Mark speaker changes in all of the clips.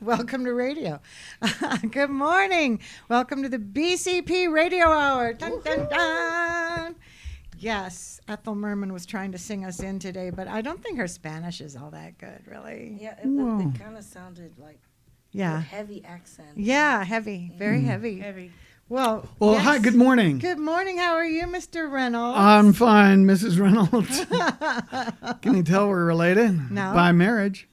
Speaker 1: Welcome to radio. Good morning. Welcome to the BCP Radio Hour. Dun, dun, dun. Yes, Ethel Merman was trying to sing us in today, but I don't think her Spanish is all that good, really.
Speaker 2: Yeah, it kind of sounded like a heavy accent.
Speaker 1: Yeah, heavy, very heavy.
Speaker 3: Heavy.
Speaker 1: Well,
Speaker 4: yes. Hi, good morning.
Speaker 1: Good morning. How are you, Mr. Reynolds?
Speaker 4: I'm fine, Mrs. Reynolds. Can you tell we're related?
Speaker 1: No.
Speaker 4: By marriage.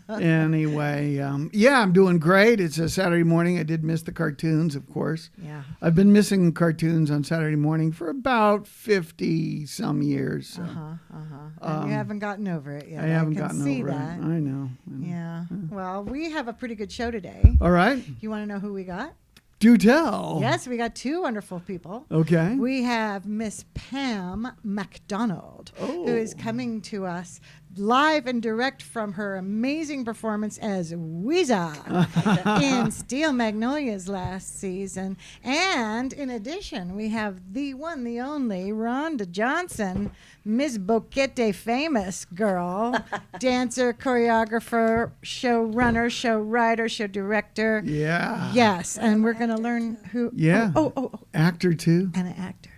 Speaker 4: Anyway, I'm doing great. It's a Saturday morning. I did miss the cartoons, of course.
Speaker 1: Yeah.
Speaker 4: I've been missing cartoons on Saturday morning for about 50-some years. So.
Speaker 1: And you haven't gotten over it yet.
Speaker 4: I haven't
Speaker 1: can
Speaker 4: gotten
Speaker 1: see
Speaker 4: over
Speaker 1: that.
Speaker 4: it. I know.
Speaker 1: Yeah. Well, we have a pretty good show today.
Speaker 4: All right.
Speaker 1: You want to know who we got?
Speaker 4: Do tell.
Speaker 1: Yes, we got two wonderful people.
Speaker 4: Okay.
Speaker 1: We have Miss Pam MacDonald, who is coming to us live and direct from her amazing performance as Weezer in Steel Magnolias last season. And in addition, we have the one, the only, Rhonda Johnson, Miss Boquete famous girl, dancer, choreographer, show runner, show writer, show director.
Speaker 4: Yeah.
Speaker 1: Yes, and we're going to learn who.
Speaker 4: Yeah. Actor, too.
Speaker 1: And an actor.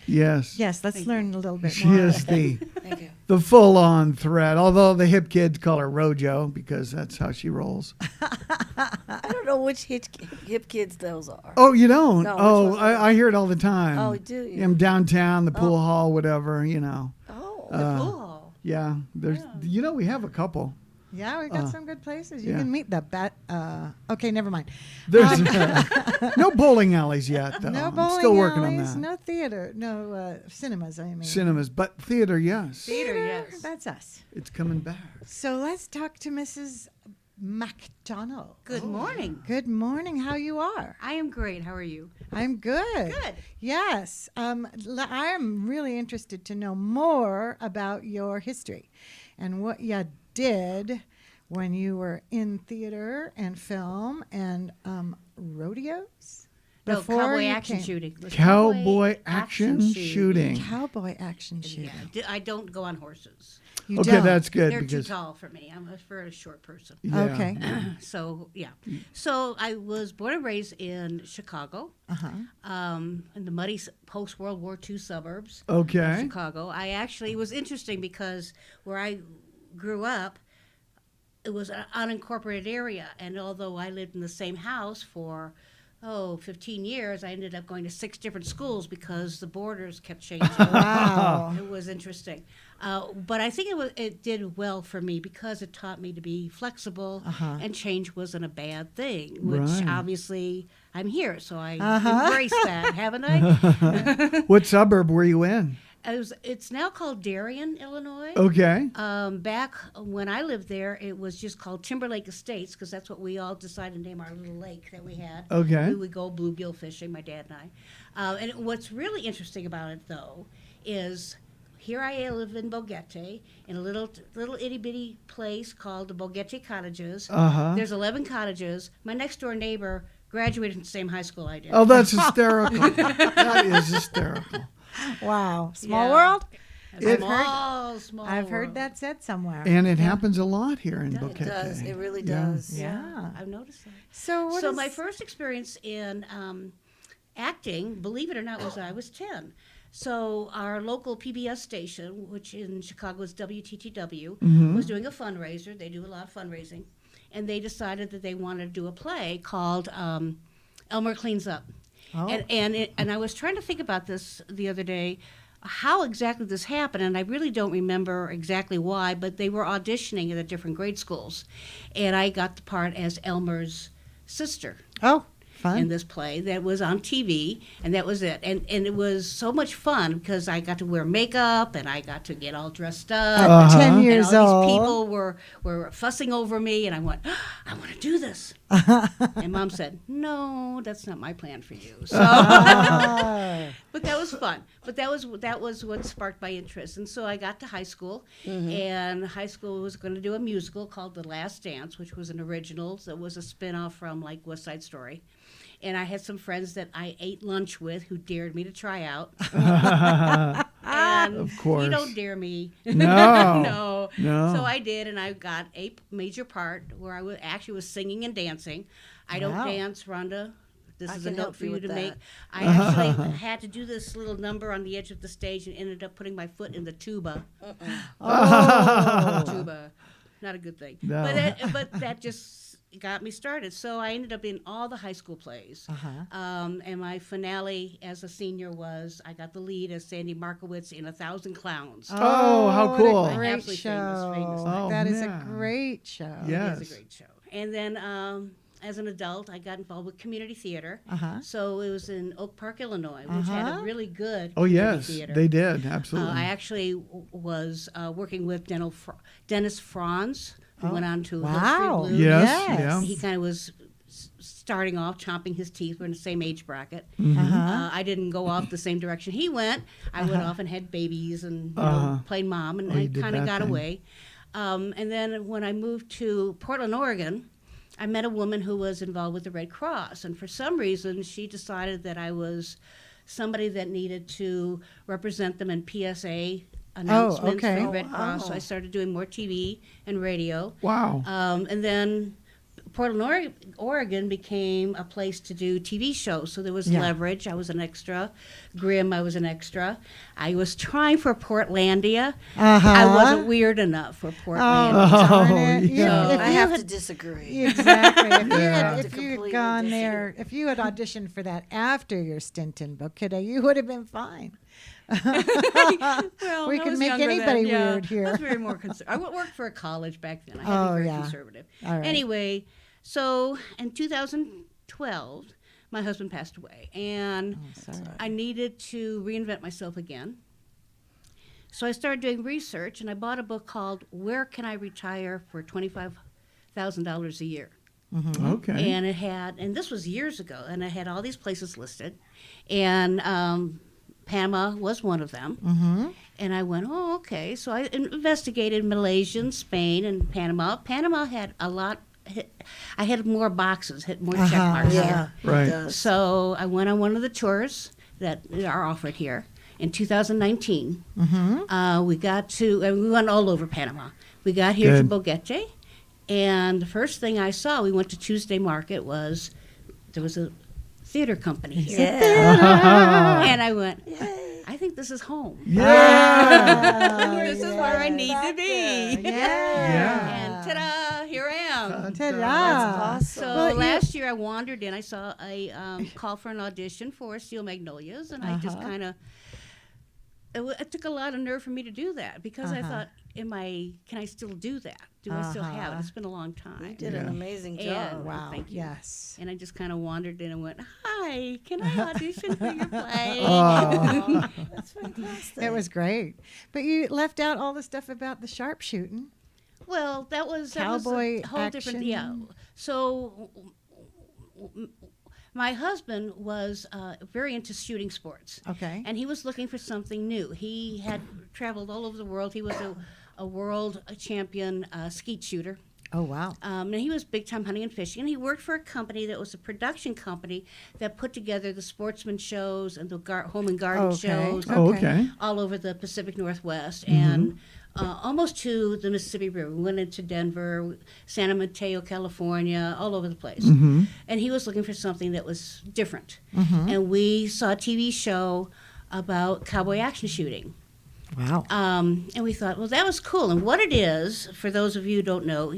Speaker 4: Yes.
Speaker 1: Yes, let's learn a little bit
Speaker 4: She
Speaker 1: more.
Speaker 4: is the
Speaker 2: Thank you.
Speaker 4: the full-on threat, although the hip kids call her Rojo because that's how she rolls.
Speaker 2: I don't know which hip kids those are.
Speaker 4: Oh, you don't?
Speaker 2: No,
Speaker 4: I hear it all the time.
Speaker 2: Oh, do you?
Speaker 4: I'm downtown, the pool hall, whatever, you know.
Speaker 2: Oh,
Speaker 3: The pool.
Speaker 4: Yeah, there's, we have a couple.
Speaker 1: Yeah, we've got some good places. You
Speaker 4: yeah.
Speaker 1: can meet the okay, never mind.
Speaker 4: There's no bowling alleys yet, though.
Speaker 1: No bowling
Speaker 4: I'm still working
Speaker 1: alleys,
Speaker 4: on that.
Speaker 1: no theater, no cinemas, I mean.
Speaker 4: Cinemas, but theater, yes.
Speaker 3: Theater, yes.
Speaker 1: That's us.
Speaker 4: It's coming back.
Speaker 1: So let's talk to Mrs. MacDonald.
Speaker 3: Good morning.
Speaker 1: Good morning. How you are?
Speaker 3: I am great. How are you?
Speaker 1: I'm good.
Speaker 3: Good.
Speaker 1: Yes. I am really interested to know more about your history and what you did when you were in theater and film and rodeos.
Speaker 3: No,
Speaker 1: Before
Speaker 3: cowboy
Speaker 1: you
Speaker 3: action
Speaker 1: came-
Speaker 3: shooting. It was
Speaker 4: Cowboy action shooting.
Speaker 1: Cowboy action shooting.
Speaker 3: Yeah. I don't go on horses.
Speaker 1: You
Speaker 4: Okay,
Speaker 1: don't.
Speaker 4: that's good
Speaker 3: They're too
Speaker 4: because
Speaker 3: tall for me. I'm a very short person.
Speaker 4: yeah.
Speaker 1: Okay.
Speaker 3: So, yeah. So I was born and raised in Chicago, in the muddy post-World War II suburbs of
Speaker 4: Okay.
Speaker 3: Chicago. It was interesting because where I grew up, it was an unincorporated area. And although I lived in the same house for 15 years, I ended up going to 6 different schools because the borders kept changing.
Speaker 1: Wow.
Speaker 3: It was interesting. But I think it did well for me because it taught me to be flexible, and change wasn't a bad thing, which
Speaker 4: Right.
Speaker 3: obviously I'm here, so I embraced that, haven't I?
Speaker 4: What suburb were you in?
Speaker 3: It's now called Darien, Illinois.
Speaker 4: Okay.
Speaker 3: Back when I lived there, it was just called Timberlake Estates because that's what we all decided to name our little lake that we had.
Speaker 4: Okay.
Speaker 3: We would go bluegill fishing, my dad and I. And what's really interesting about it, though, is here I live in Boquete in a little itty bitty place called the Boquete Cottages. There's 11 cottages. My next door neighbor graduated from the same high school I did.
Speaker 4: Oh, that's hysterical. That is hysterical.
Speaker 1: Wow. Small
Speaker 3: Yeah.
Speaker 1: world?
Speaker 3: Small
Speaker 1: I've heard
Speaker 3: world.
Speaker 1: that said somewhere.
Speaker 4: And it happens a lot here in Boquete.
Speaker 2: it does. It really
Speaker 4: Yeah.
Speaker 2: does.
Speaker 1: Yeah.
Speaker 3: I've noticed that.
Speaker 1: So
Speaker 3: My first experience in acting, believe it or not, was I was 10. So our local PBS station, which in Chicago is WTTW, was doing a fundraiser. They do a lot of fundraising. And they decided that they wanted to do a play called Elmer Cleans Up.
Speaker 1: Oh.
Speaker 3: And I was trying to think about this the other day, how exactly this happened, and I really don't remember exactly why, but they were auditioning at the different grade schools. And I got the part as Elmer's sister.
Speaker 1: Oh, fun.
Speaker 3: In this play that was on TV, and that was it. And it was so much fun because I got to wear makeup and I got to get all dressed up.
Speaker 1: 10 years
Speaker 3: and all
Speaker 1: old.
Speaker 3: these people were fussing over me, and I went, I want to do this. And Mom said, no, that's not my plan for you. So, but that was fun. But that was what sparked my interest. And so I got to high school, and high school was going to do a musical called The Last Dance, which was an original. So it was a spinoff from like West Side Story. And I had some friends that I ate lunch with who dared me to try out. And
Speaker 4: Of course.
Speaker 3: You don't dare me.
Speaker 4: No.
Speaker 3: No. So I did, and I got a major part where I actually was singing and dancing. I don't
Speaker 1: Wow.
Speaker 3: dance, Rhonda. This
Speaker 2: I
Speaker 3: is a
Speaker 2: can
Speaker 3: note
Speaker 2: help
Speaker 3: for
Speaker 2: you
Speaker 3: you
Speaker 2: with
Speaker 3: to
Speaker 2: that.
Speaker 3: make. I actually had to do this little number on the edge of the stage and ended up putting my foot in the tuba.
Speaker 1: Oh.
Speaker 3: Tuba. Not a good thing.
Speaker 4: No.
Speaker 3: But that just got me started. So I ended up in all the high school plays. And my finale as a senior was I got the lead as Sandy Markowitz in 1,000 Clowns.
Speaker 4: Oh, how
Speaker 1: what
Speaker 4: cool.
Speaker 1: a great
Speaker 3: Absolutely
Speaker 1: show.
Speaker 3: famous.
Speaker 4: Oh,
Speaker 1: That is a
Speaker 4: man.
Speaker 1: great show.
Speaker 4: Yes.
Speaker 3: It's a great show. And then as an adult, I got involved with community theater.
Speaker 1: Uh-huh.
Speaker 3: So it was in Oak Park, Illinois, which had a really good
Speaker 4: Oh,
Speaker 3: community
Speaker 4: yes.
Speaker 3: theater.
Speaker 4: They did. Absolutely.
Speaker 3: I actually was working with Dennis Franz, who went on to Hill
Speaker 1: Wow.
Speaker 3: Street Blues.
Speaker 4: Yes.
Speaker 1: Yes.
Speaker 4: Yeah.
Speaker 3: He kind of was starting off, chomping his teeth. We're in the same age bracket.
Speaker 1: Uh-huh.
Speaker 3: I didn't go off the same direction he went. I went off and had babies and played mom, and
Speaker 4: Oh, you
Speaker 3: I
Speaker 4: did
Speaker 3: kind of
Speaker 4: that
Speaker 3: got
Speaker 4: thing.
Speaker 3: away. And then when I moved to Portland, Oregon, I met a woman who was involved with the Red Cross, and for some reason, she decided that I was somebody that needed to represent them in PSA announcements
Speaker 1: okay.
Speaker 3: for the
Speaker 1: Oh,
Speaker 3: Red Cross. So I started doing more TV and radio.
Speaker 4: Wow.
Speaker 3: And then Portland, Oregon became a place to do TV shows. So there was
Speaker 1: Yeah.
Speaker 3: Leverage. I was an extra. Grimm, I was an extra. I was trying for Portlandia.
Speaker 1: Uh-huh.
Speaker 3: I wasn't weird enough for Portlandia.
Speaker 1: Darn
Speaker 4: Oh,
Speaker 1: it.
Speaker 4: yeah.
Speaker 1: If
Speaker 2: I
Speaker 1: you
Speaker 2: have
Speaker 1: had-
Speaker 2: to disagree.
Speaker 1: Exactly. If you
Speaker 4: Yeah.
Speaker 1: had,
Speaker 2: To
Speaker 1: if you had
Speaker 2: completely
Speaker 1: gone
Speaker 2: disagree.
Speaker 1: there, if you had auditioned for that after your stint in Bokita, you would have been fine.
Speaker 3: Well,
Speaker 1: We
Speaker 3: I
Speaker 1: can
Speaker 3: was
Speaker 1: make
Speaker 3: younger
Speaker 1: anybody
Speaker 3: then, yeah.
Speaker 1: weard here.
Speaker 3: I was very more conservative. I worked for a college back then. I had to
Speaker 1: Oh,
Speaker 3: be very
Speaker 1: yeah.
Speaker 3: conservative.
Speaker 1: All right.
Speaker 3: Anyway, so in 2012, my husband passed away, and
Speaker 1: Sorry.
Speaker 3: I needed to reinvent myself again. So I started doing research, and I bought a book called "Where Can I Retire for $25,000 a Year?"
Speaker 4: Okay.
Speaker 3: And it had, and this was years ago, and it had all these places listed, and Panama was one of them. And I went, oh, okay. So I investigated Malaysia, Spain, and Panama. Panama had a lot. I had more boxes, had more check marks
Speaker 2: Yeah,
Speaker 3: here.
Speaker 4: Right.
Speaker 2: it does.
Speaker 3: So I went on one of the tours that are offered here in 2019. We got to, and we went all over Panama. We got here
Speaker 4: Good.
Speaker 3: to Boguete, and the first thing I saw, we went to Tuesday Market, was there was a theater company here.
Speaker 2: Yeah.
Speaker 3: And I went, I think this is home.
Speaker 4: Yeah.
Speaker 3: This is where I need to be.
Speaker 1: Yeah.
Speaker 3: And ta-da, here I am.
Speaker 1: Ta-da.
Speaker 2: Awesome.
Speaker 3: So
Speaker 1: Well, you-
Speaker 3: last year I wandered in. I saw a call for an audition for Steel Magnolias, and I just kind of. It took a lot of nerve for me to do that because I thought, can I still do that? Do I still have it? It's been a long time.
Speaker 2: You did an amazing job.
Speaker 3: And,
Speaker 1: Wow.
Speaker 3: Thank you.
Speaker 1: Yes.
Speaker 3: And I just kind of wandered in and went, hi, can I audition for your play?
Speaker 4: Oh.
Speaker 2: That's fantastic.
Speaker 1: It was great. But you left out all the stuff about the sharpshooting.
Speaker 3: Well, that was
Speaker 1: Cowboy
Speaker 3: a whole different. Yeah.
Speaker 1: action.
Speaker 3: So my husband was very into shooting sports.
Speaker 1: Okay.
Speaker 3: And he was looking for something new. He had traveled all over the world. He was a world champion skeet shooter.
Speaker 1: Oh, wow.
Speaker 3: And he was big time hunting and fishing. And he worked for a company that was a production company that put together the sportsman shows and the home and garden
Speaker 1: Okay.
Speaker 3: shows
Speaker 4: Oh, okay.
Speaker 3: all over the Pacific Northwest and almost to the Mississippi River. We went into Denver, San Mateo, California, all over the place. And he was looking for something that was different. And we saw a TV show about cowboy action shooting.
Speaker 1: Wow.
Speaker 3: And we thought, well, that was cool. And what it is, for those of you who don't know,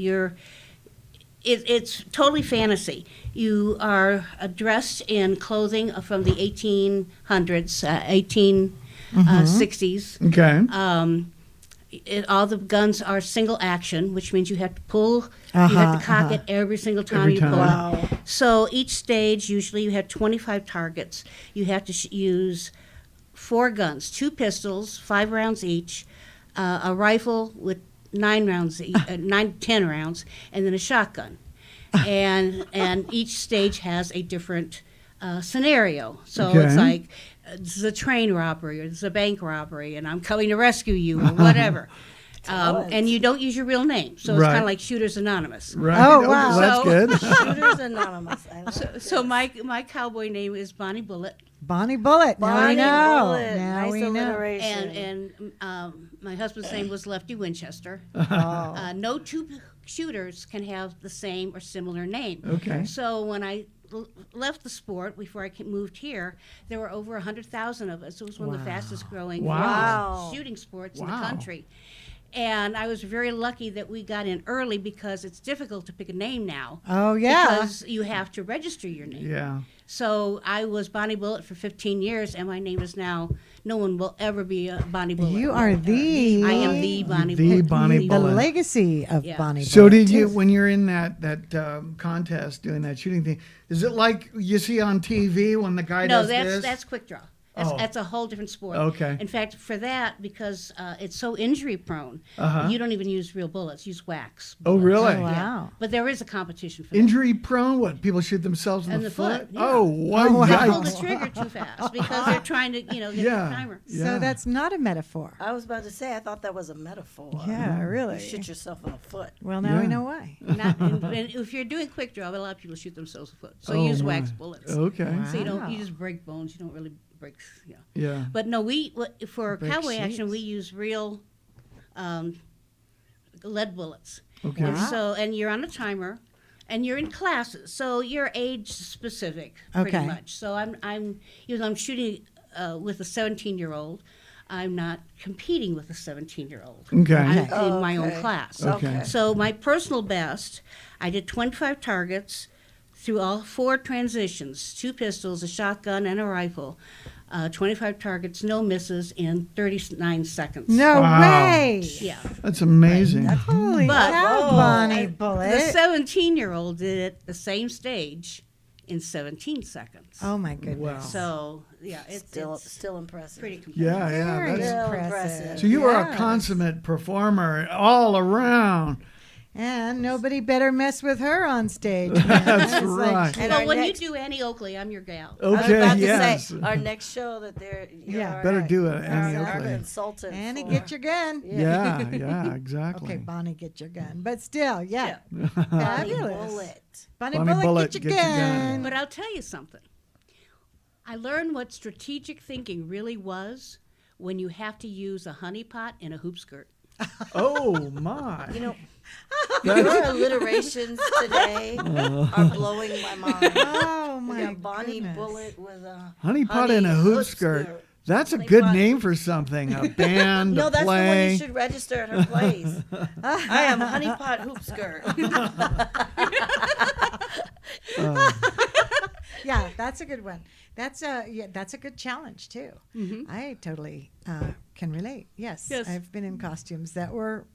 Speaker 3: it's totally fantasy. You are dressed in clothing from the 1800s, 1860s.
Speaker 4: Okay.
Speaker 3: All the guns are single action, which means you have to pull, you have to cock it every single time
Speaker 4: Every
Speaker 3: you
Speaker 4: time.
Speaker 3: pull.
Speaker 2: Wow.
Speaker 3: So each stage, usually you have 25 targets. You have to use 4 guns, 2 pistols, 5 rounds each, a rifle with 10 rounds, and then a shotgun. And each stage has a different scenario. So it's
Speaker 4: Okay.
Speaker 3: like, this is a train robbery, or this is a bank robbery, and I'm coming to rescue you, or whatever. And you don't use your real name, so it's
Speaker 4: Right.
Speaker 3: kind of like Shooters Anonymous.
Speaker 4: Right.
Speaker 1: Oh,
Speaker 4: Okay,
Speaker 1: wow.
Speaker 4: that's
Speaker 3: So-
Speaker 4: good.
Speaker 2: Shooters Anonymous. I love it.
Speaker 3: So my cowboy name is Bonnie Bullet,
Speaker 1: Bonnie Bullet. Now we
Speaker 2: Bonnie
Speaker 1: know.
Speaker 2: Bullet.
Speaker 1: Now
Speaker 2: Nice
Speaker 1: we know.
Speaker 2: alliteration.
Speaker 3: and my husband's name was Lefty Winchester.
Speaker 1: Oh.
Speaker 3: No two shooters can have the same or similar name.
Speaker 4: Okay.
Speaker 3: So when I left the sport before I moved here, there were over 100,000 of us. It was one of the fastest growing
Speaker 2: Wow.
Speaker 3: shooting sports in
Speaker 4: Wow.
Speaker 3: the country. And I was very lucky that we got in early because it's difficult to pick a name now.
Speaker 1: Oh, yeah.
Speaker 3: Because you have to register your name.
Speaker 4: Yeah.
Speaker 3: So I was Bonnie Bullet for 15 years, and my name is now, no one will ever be a Bonnie Bullet.
Speaker 1: You are the...
Speaker 3: I am the Bonnie
Speaker 4: The
Speaker 3: Bullet.
Speaker 4: Bonnie
Speaker 1: the
Speaker 4: Bullet.
Speaker 1: legacy of
Speaker 3: Yeah.
Speaker 1: Bonnie
Speaker 4: So
Speaker 1: Bullet.
Speaker 4: did you,
Speaker 1: too.
Speaker 4: when you're in that contest doing that shooting thing, is it like you see on TV when the guy
Speaker 3: No,
Speaker 4: does this?
Speaker 3: that's quick draw.
Speaker 4: Oh.
Speaker 3: That's a whole different sport.
Speaker 4: Okay.
Speaker 3: In fact, for that, because it's so injury prone,
Speaker 4: Uh-huh.
Speaker 3: you don't even use real bullets. Use wax.
Speaker 4: Oh,
Speaker 3: bullets.
Speaker 4: really?
Speaker 1: Oh, wow.
Speaker 3: But there is a competition for that.
Speaker 4: Injury prone? What? People shoot themselves in
Speaker 3: And
Speaker 4: the
Speaker 3: the foot, yeah.
Speaker 4: Oh, what?
Speaker 1: Oh,
Speaker 3: They
Speaker 1: wow.
Speaker 3: pull the trigger too fast because they're trying to, get
Speaker 4: Yeah.
Speaker 3: the timer.
Speaker 4: Yeah.
Speaker 1: So that's not a metaphor.
Speaker 2: I was about to say, I thought that was a metaphor.
Speaker 1: Yeah, really.
Speaker 2: You shoot yourself in the foot.
Speaker 1: Well, now we
Speaker 4: Yeah.
Speaker 1: know why.
Speaker 3: And if you're doing quick draw, a lot of people shoot themselves in the foot. So
Speaker 4: Oh,
Speaker 3: use
Speaker 4: my.
Speaker 3: wax bullets.
Speaker 4: Okay.
Speaker 3: So you
Speaker 1: Wow.
Speaker 3: just break bones. You don't really break,
Speaker 4: Yeah.
Speaker 3: But no, for
Speaker 1: Break
Speaker 3: cowboy action,
Speaker 1: sheets.
Speaker 3: we use real lead bullets.
Speaker 4: Okay.
Speaker 3: And
Speaker 1: Wow.
Speaker 3: and you're on a timer, and you're in classes, so you're age specific pretty
Speaker 1: Okay.
Speaker 3: much. So I'm even though I'm shooting with a 17-year-old, I'm not competing with a 17-year-old.
Speaker 4: Okay.
Speaker 3: I'm in my own
Speaker 2: Okay.
Speaker 3: class.
Speaker 4: Okay.
Speaker 3: So my personal best, I did 25 targets through all 4 transitions: 2 pistols, a shotgun, and a rifle. 25 targets, no misses in 39 seconds.
Speaker 1: No
Speaker 4: Wow.
Speaker 1: way.
Speaker 3: Yeah.
Speaker 4: That's amazing.
Speaker 1: Holy
Speaker 3: But-
Speaker 1: cow,
Speaker 2: Whoa.
Speaker 1: Bonnie
Speaker 3: The
Speaker 1: Bullet.
Speaker 3: 17-year-old did it the same stage in 17 seconds.
Speaker 1: Oh, my goodness.
Speaker 4: Wow.
Speaker 3: So, yeah, it's
Speaker 2: Still impressive.
Speaker 3: pretty competitive.
Speaker 4: Yeah, yeah.
Speaker 1: Very
Speaker 4: That's,
Speaker 2: Still
Speaker 1: impressive.
Speaker 4: so you were a
Speaker 1: Yes.
Speaker 4: consummate performer all around.
Speaker 1: And nobody better mess with her on stage.
Speaker 4: That's
Speaker 1: It's like-
Speaker 4: right.
Speaker 2: And
Speaker 3: Well,
Speaker 2: our
Speaker 3: when
Speaker 2: next-
Speaker 3: you do Annie Oakley, I'm your gal.
Speaker 2: I was
Speaker 4: Okay,
Speaker 2: about to
Speaker 4: yes.
Speaker 2: say, our next show that
Speaker 1: Yeah.
Speaker 4: Better do it, Annie
Speaker 2: Our
Speaker 4: Oakley.
Speaker 2: consultant.
Speaker 1: Annie,
Speaker 2: for-
Speaker 1: get your gun.
Speaker 4: Yeah, yeah, exactly.
Speaker 1: Okay, Bonnie, get your gun. But still, yeah.
Speaker 2: Bonnie
Speaker 1: Fabulous.
Speaker 2: Bullet.
Speaker 1: Bonnie,
Speaker 4: Bonnie
Speaker 1: Bullet,
Speaker 4: Bullet,
Speaker 1: get your
Speaker 4: get your gun.
Speaker 1: gun.
Speaker 3: But I'll tell you something. I learned what strategic thinking really was when you have to use a honey pot in a hoop skirt.
Speaker 4: Oh, my.
Speaker 2: You know, your alliterations today are blowing my mind.
Speaker 1: Oh,
Speaker 2: We
Speaker 1: my
Speaker 2: got Bonnie
Speaker 1: goodness.
Speaker 2: Bullet with a
Speaker 4: Honey pot in a hoop skirt. That's a
Speaker 2: Honey
Speaker 4: good
Speaker 2: pot.
Speaker 4: name for something. A band,
Speaker 2: No,
Speaker 4: a
Speaker 2: that's the one
Speaker 4: play.
Speaker 2: you should register at her place. I am Honey Pot Hoop Skirt.
Speaker 1: Yeah, that's a good one. That's a good challenge too. I totally can relate. Yes,
Speaker 3: Yes.
Speaker 1: I've been in costumes that were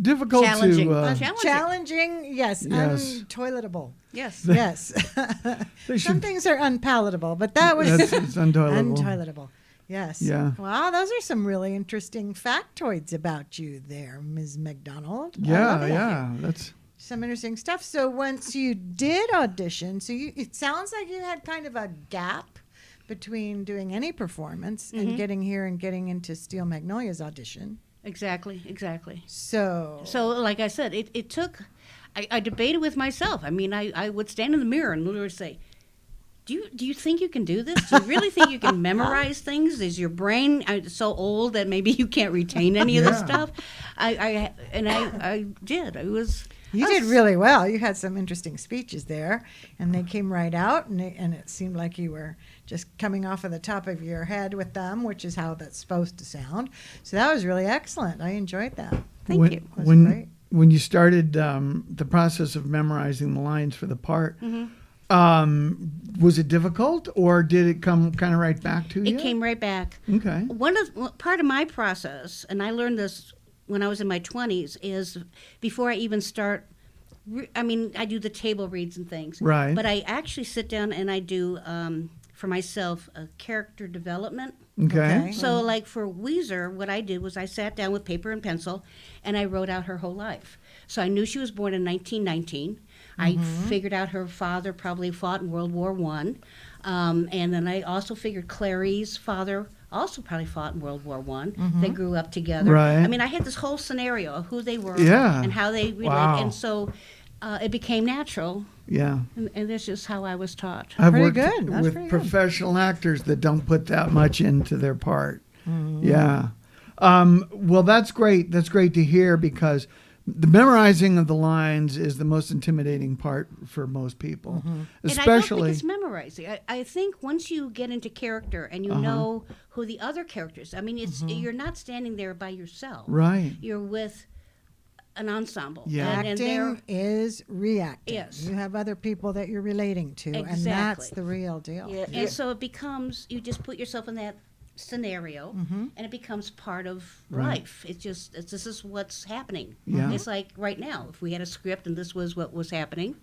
Speaker 4: Difficult
Speaker 3: Challenging.
Speaker 4: to.
Speaker 1: challenging. Yes,
Speaker 4: Yes.
Speaker 1: untoiletable.
Speaker 3: Yes.
Speaker 1: Yes,
Speaker 4: They
Speaker 1: some
Speaker 4: should.
Speaker 1: things are unpalatable, but that was
Speaker 4: It's untolerable.
Speaker 1: untoiletable. Yes.
Speaker 4: Yeah.
Speaker 1: Wow, those are some really interesting factoids about you there, Ms. McDonald. I
Speaker 4: Yeah,
Speaker 1: love it.
Speaker 4: yeah. That's
Speaker 1: Some interesting stuff. So once you did audition, it sounds like you had kind of a gap between doing any performance and getting here and getting into Steel Magnolia's audition.
Speaker 3: Exactly.
Speaker 1: So
Speaker 3: So, like I said, it took. I debated with myself. I mean, I would stand in the mirror and literally say, "Do you think you can do this? Do you really think you can memorize things? Is your brain so old that maybe you can't retain any of this
Speaker 4: Yeah.
Speaker 3: stuff?" I did. It was.
Speaker 1: you did really well. You had some interesting speeches there, and they came right out, and it seemed like you were just coming off of the top of your head with them, which is how that's supposed to sound. So that was really excellent. I enjoyed that.
Speaker 3: Thank
Speaker 4: when,
Speaker 3: you.
Speaker 1: That was
Speaker 4: When
Speaker 1: great.
Speaker 4: when you started the process of memorizing the lines for the part, was it difficult, or did it come kind of right back to you?
Speaker 3: It came right back.
Speaker 4: Okay.
Speaker 3: Part of my process, and I learned this when I was in my 20s, is before I even start. I do the table reads and things.
Speaker 4: Right.
Speaker 3: But I actually sit down and I do for myself a character development.
Speaker 4: Okay.
Speaker 3: So, like for Weezer, what I did was I sat down with paper and pencil, and I wrote out her whole life. So I knew she was born in 1919. I figured out her father probably fought in World War I. And then I also figured Clary's father also probably fought in World War I. They grew up together.
Speaker 4: Right.
Speaker 3: I mean, I had this whole scenario of who they were
Speaker 4: Yeah.
Speaker 3: and how they related.
Speaker 4: Wow.
Speaker 3: And so it became natural.
Speaker 4: Yeah.
Speaker 3: And that's just how I was taught.
Speaker 4: I've
Speaker 1: Pretty
Speaker 4: worked
Speaker 1: good. That's
Speaker 4: with
Speaker 1: pretty good.
Speaker 4: professional actors that don't put that much into their part. Yeah. Well, that's great. That's great to hear, because the memorizing of the lines is the most intimidating part for most people,
Speaker 3: And I don't
Speaker 4: especially.
Speaker 3: think it's memorizing. I think once you get into character and you know who the other characters, I mean, it's you're not standing there by yourself.
Speaker 4: Right.
Speaker 3: You're with an ensemble.
Speaker 4: Yeah.
Speaker 3: And they're,
Speaker 1: Acting is reacting.
Speaker 3: Yes.
Speaker 1: You have other people that you're relating to, and that's
Speaker 3: Exactly.
Speaker 1: the real deal.
Speaker 2: Yeah,
Speaker 3: and so it becomes, you just put yourself in that scenario and it becomes part of life. This is what's happening.
Speaker 4: Yeah.
Speaker 3: It's like right now, if we had a script and this was what was happening,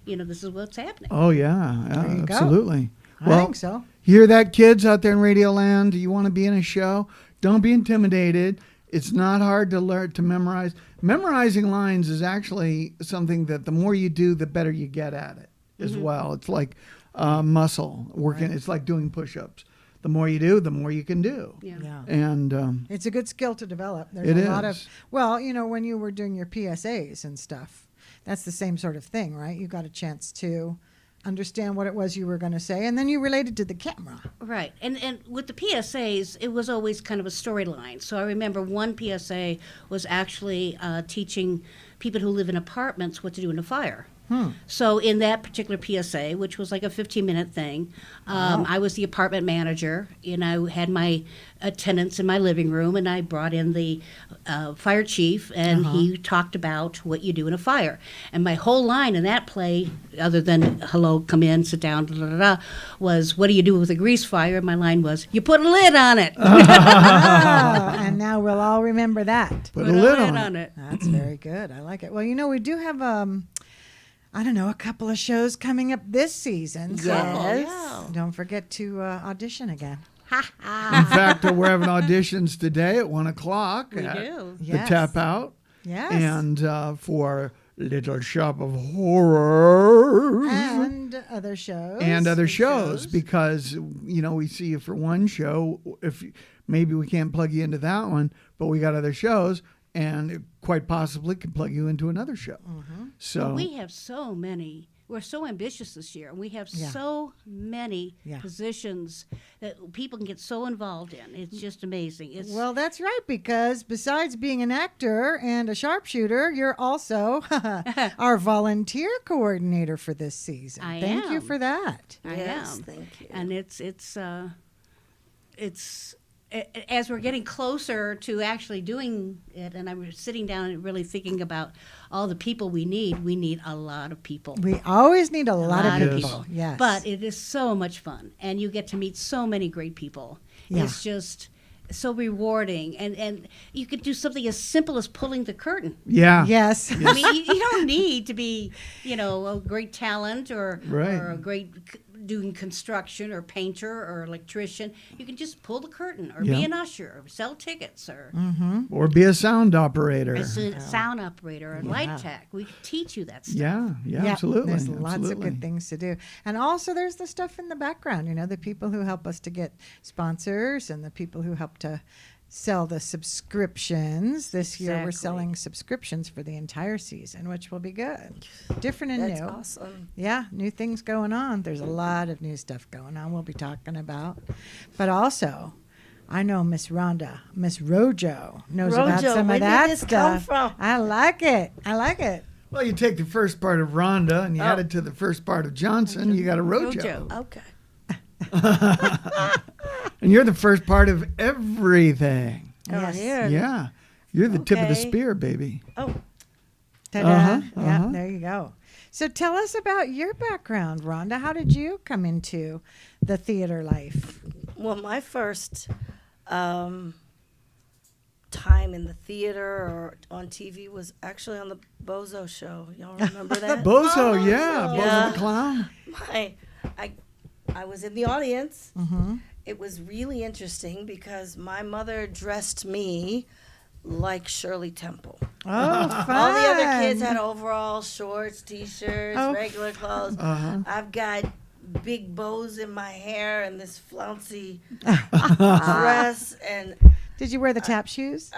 Speaker 3: this is what's happening.
Speaker 4: Oh, yeah.
Speaker 1: There you go.
Speaker 4: Absolutely.
Speaker 1: I think so.
Speaker 4: Hear that, kids out there in Radio Land? Do you want to be in a show? Don't be intimidated. It's not hard to learn to memorize. Memorizing lines is actually something that the more you do, the better you get at it as well. It's like muscle working. Right. It's like doing push-ups. The more you do, the more you can do.
Speaker 1: Yeah.
Speaker 4: And
Speaker 1: It's a good skill to develop. There's
Speaker 4: It
Speaker 1: a lot
Speaker 4: is.
Speaker 1: of, well, when you were doing your PSAs and stuff, that's the same sort of thing, right? You got a chance to understand what it was you were going to say, and then you related to the camera.
Speaker 3: Right. And with the PSAs, it was always kind of a storyline. So I remember one PSA was actually teaching people who live in apartments what to do in a fire. So in that particular PSA, which was like a 15-minute thing, I was the apartment manager, and I had my tenants in my living room, and I brought in the fire chief, and he talked about what you do in a fire. And my whole line in that play, other than hello, come in, sit down, blah, blah, blah, was what do you do with a grease fire? And my line was, you put a lid on it.
Speaker 1: And now we'll all remember that.
Speaker 4: put a lid on it.
Speaker 3: it.
Speaker 1: That's very good. I like it. Well, we do have a couple of shows coming up this season. So
Speaker 2: Yes.
Speaker 1: don't forget to audition again.
Speaker 4: In fact, we're having auditions today at 1:00.
Speaker 3: We
Speaker 4: at
Speaker 3: do.
Speaker 4: The
Speaker 1: Yes.
Speaker 4: Tap Out.
Speaker 1: Yes.
Speaker 4: And for Little Shop of Horrors.
Speaker 1: And other shows.
Speaker 4: And other shows, because we see you for one show. If maybe we can't plug you into that one, but we got other shows, and it quite possibly can plug you into another show. So
Speaker 3: Well, we have so many. We're so ambitious this year, and we have so many positions that people can get so involved in. It's just amazing. It's
Speaker 1: Well, that's right, because besides being an actor and a sharpshooter, you're also our volunteer coordinator for this season.
Speaker 3: I
Speaker 1: Thank you
Speaker 3: am.
Speaker 1: for that.
Speaker 3: I
Speaker 2: Yes,
Speaker 3: am.
Speaker 2: thank you.
Speaker 3: And as we're getting closer to actually doing it, and I'm sitting down and really thinking about all the people we need a lot of people.
Speaker 1: We always need a lot
Speaker 3: lot
Speaker 1: of
Speaker 3: of
Speaker 1: people.
Speaker 3: people.
Speaker 1: Yes.
Speaker 3: But it is so much fun, and you get to meet so many great people.
Speaker 1: Yeah.
Speaker 3: It's just so rewarding, and you could do something as simple as pulling the curtain.
Speaker 4: yeah.
Speaker 1: Yes.
Speaker 3: I mean, you don't need to be, a great talent or a great doing construction or painter or electrician. You can just pull the curtain or be an usher or sell tickets or
Speaker 4: Or be a sound operator.
Speaker 3: a sound operator or light tech. We can teach you that stuff.
Speaker 4: Yeah,
Speaker 1: Yep,
Speaker 4: absolutely.
Speaker 1: There's lots of
Speaker 4: absolutely.
Speaker 1: good things to do. And also there's the stuff in the background, the people who help us to get sponsors and the people who help to sell the subscriptions. This year we're
Speaker 2: Exactly.
Speaker 1: selling subscriptions for the entire season, which will be good. Different and
Speaker 2: That's
Speaker 1: new.
Speaker 2: awesome.
Speaker 1: Yeah, new things going on. There's a lot of new stuff going on we'll be talking about. But also, I know Miss Rojo knows about
Speaker 2: Rojo,
Speaker 1: some
Speaker 2: where
Speaker 1: of
Speaker 2: did
Speaker 1: that
Speaker 2: this
Speaker 1: stuff.
Speaker 2: come from?
Speaker 1: I like it.
Speaker 4: Well, you take the first part of Rhonda and you add it to the first part of Johnson, you got a Rojo.
Speaker 2: Okay.
Speaker 4: And you're the first part of everything.
Speaker 1: Yes.
Speaker 2: Here.
Speaker 4: Yeah. You're the tip of the
Speaker 2: Okay.
Speaker 4: spear, baby.
Speaker 2: Oh,
Speaker 1: Ta-da.
Speaker 4: Uh-huh,
Speaker 1: Yeah,
Speaker 4: uh-huh.
Speaker 1: there you go. So tell us about your background, Rhonda. How did you come into the theater life?
Speaker 2: well, my first time in the theater or on TV was actually on the Bozo show. Y'all remember that?
Speaker 4: Bozo, yeah. Bozo
Speaker 2: Yeah.
Speaker 4: the Clown.
Speaker 2: I was in the audience.
Speaker 1: Mm-hmm.
Speaker 2: It was really interesting because my mother dressed me like Shirley Temple.
Speaker 1: Oh, fun.
Speaker 2: All the other kids had overalls, shorts, T-shirts,
Speaker 1: Oh.
Speaker 2: regular clothes.
Speaker 4: Uh-huh.
Speaker 2: I've got big bows in my hair and this flouncy dress, and
Speaker 1: Did you wear the tap shoes?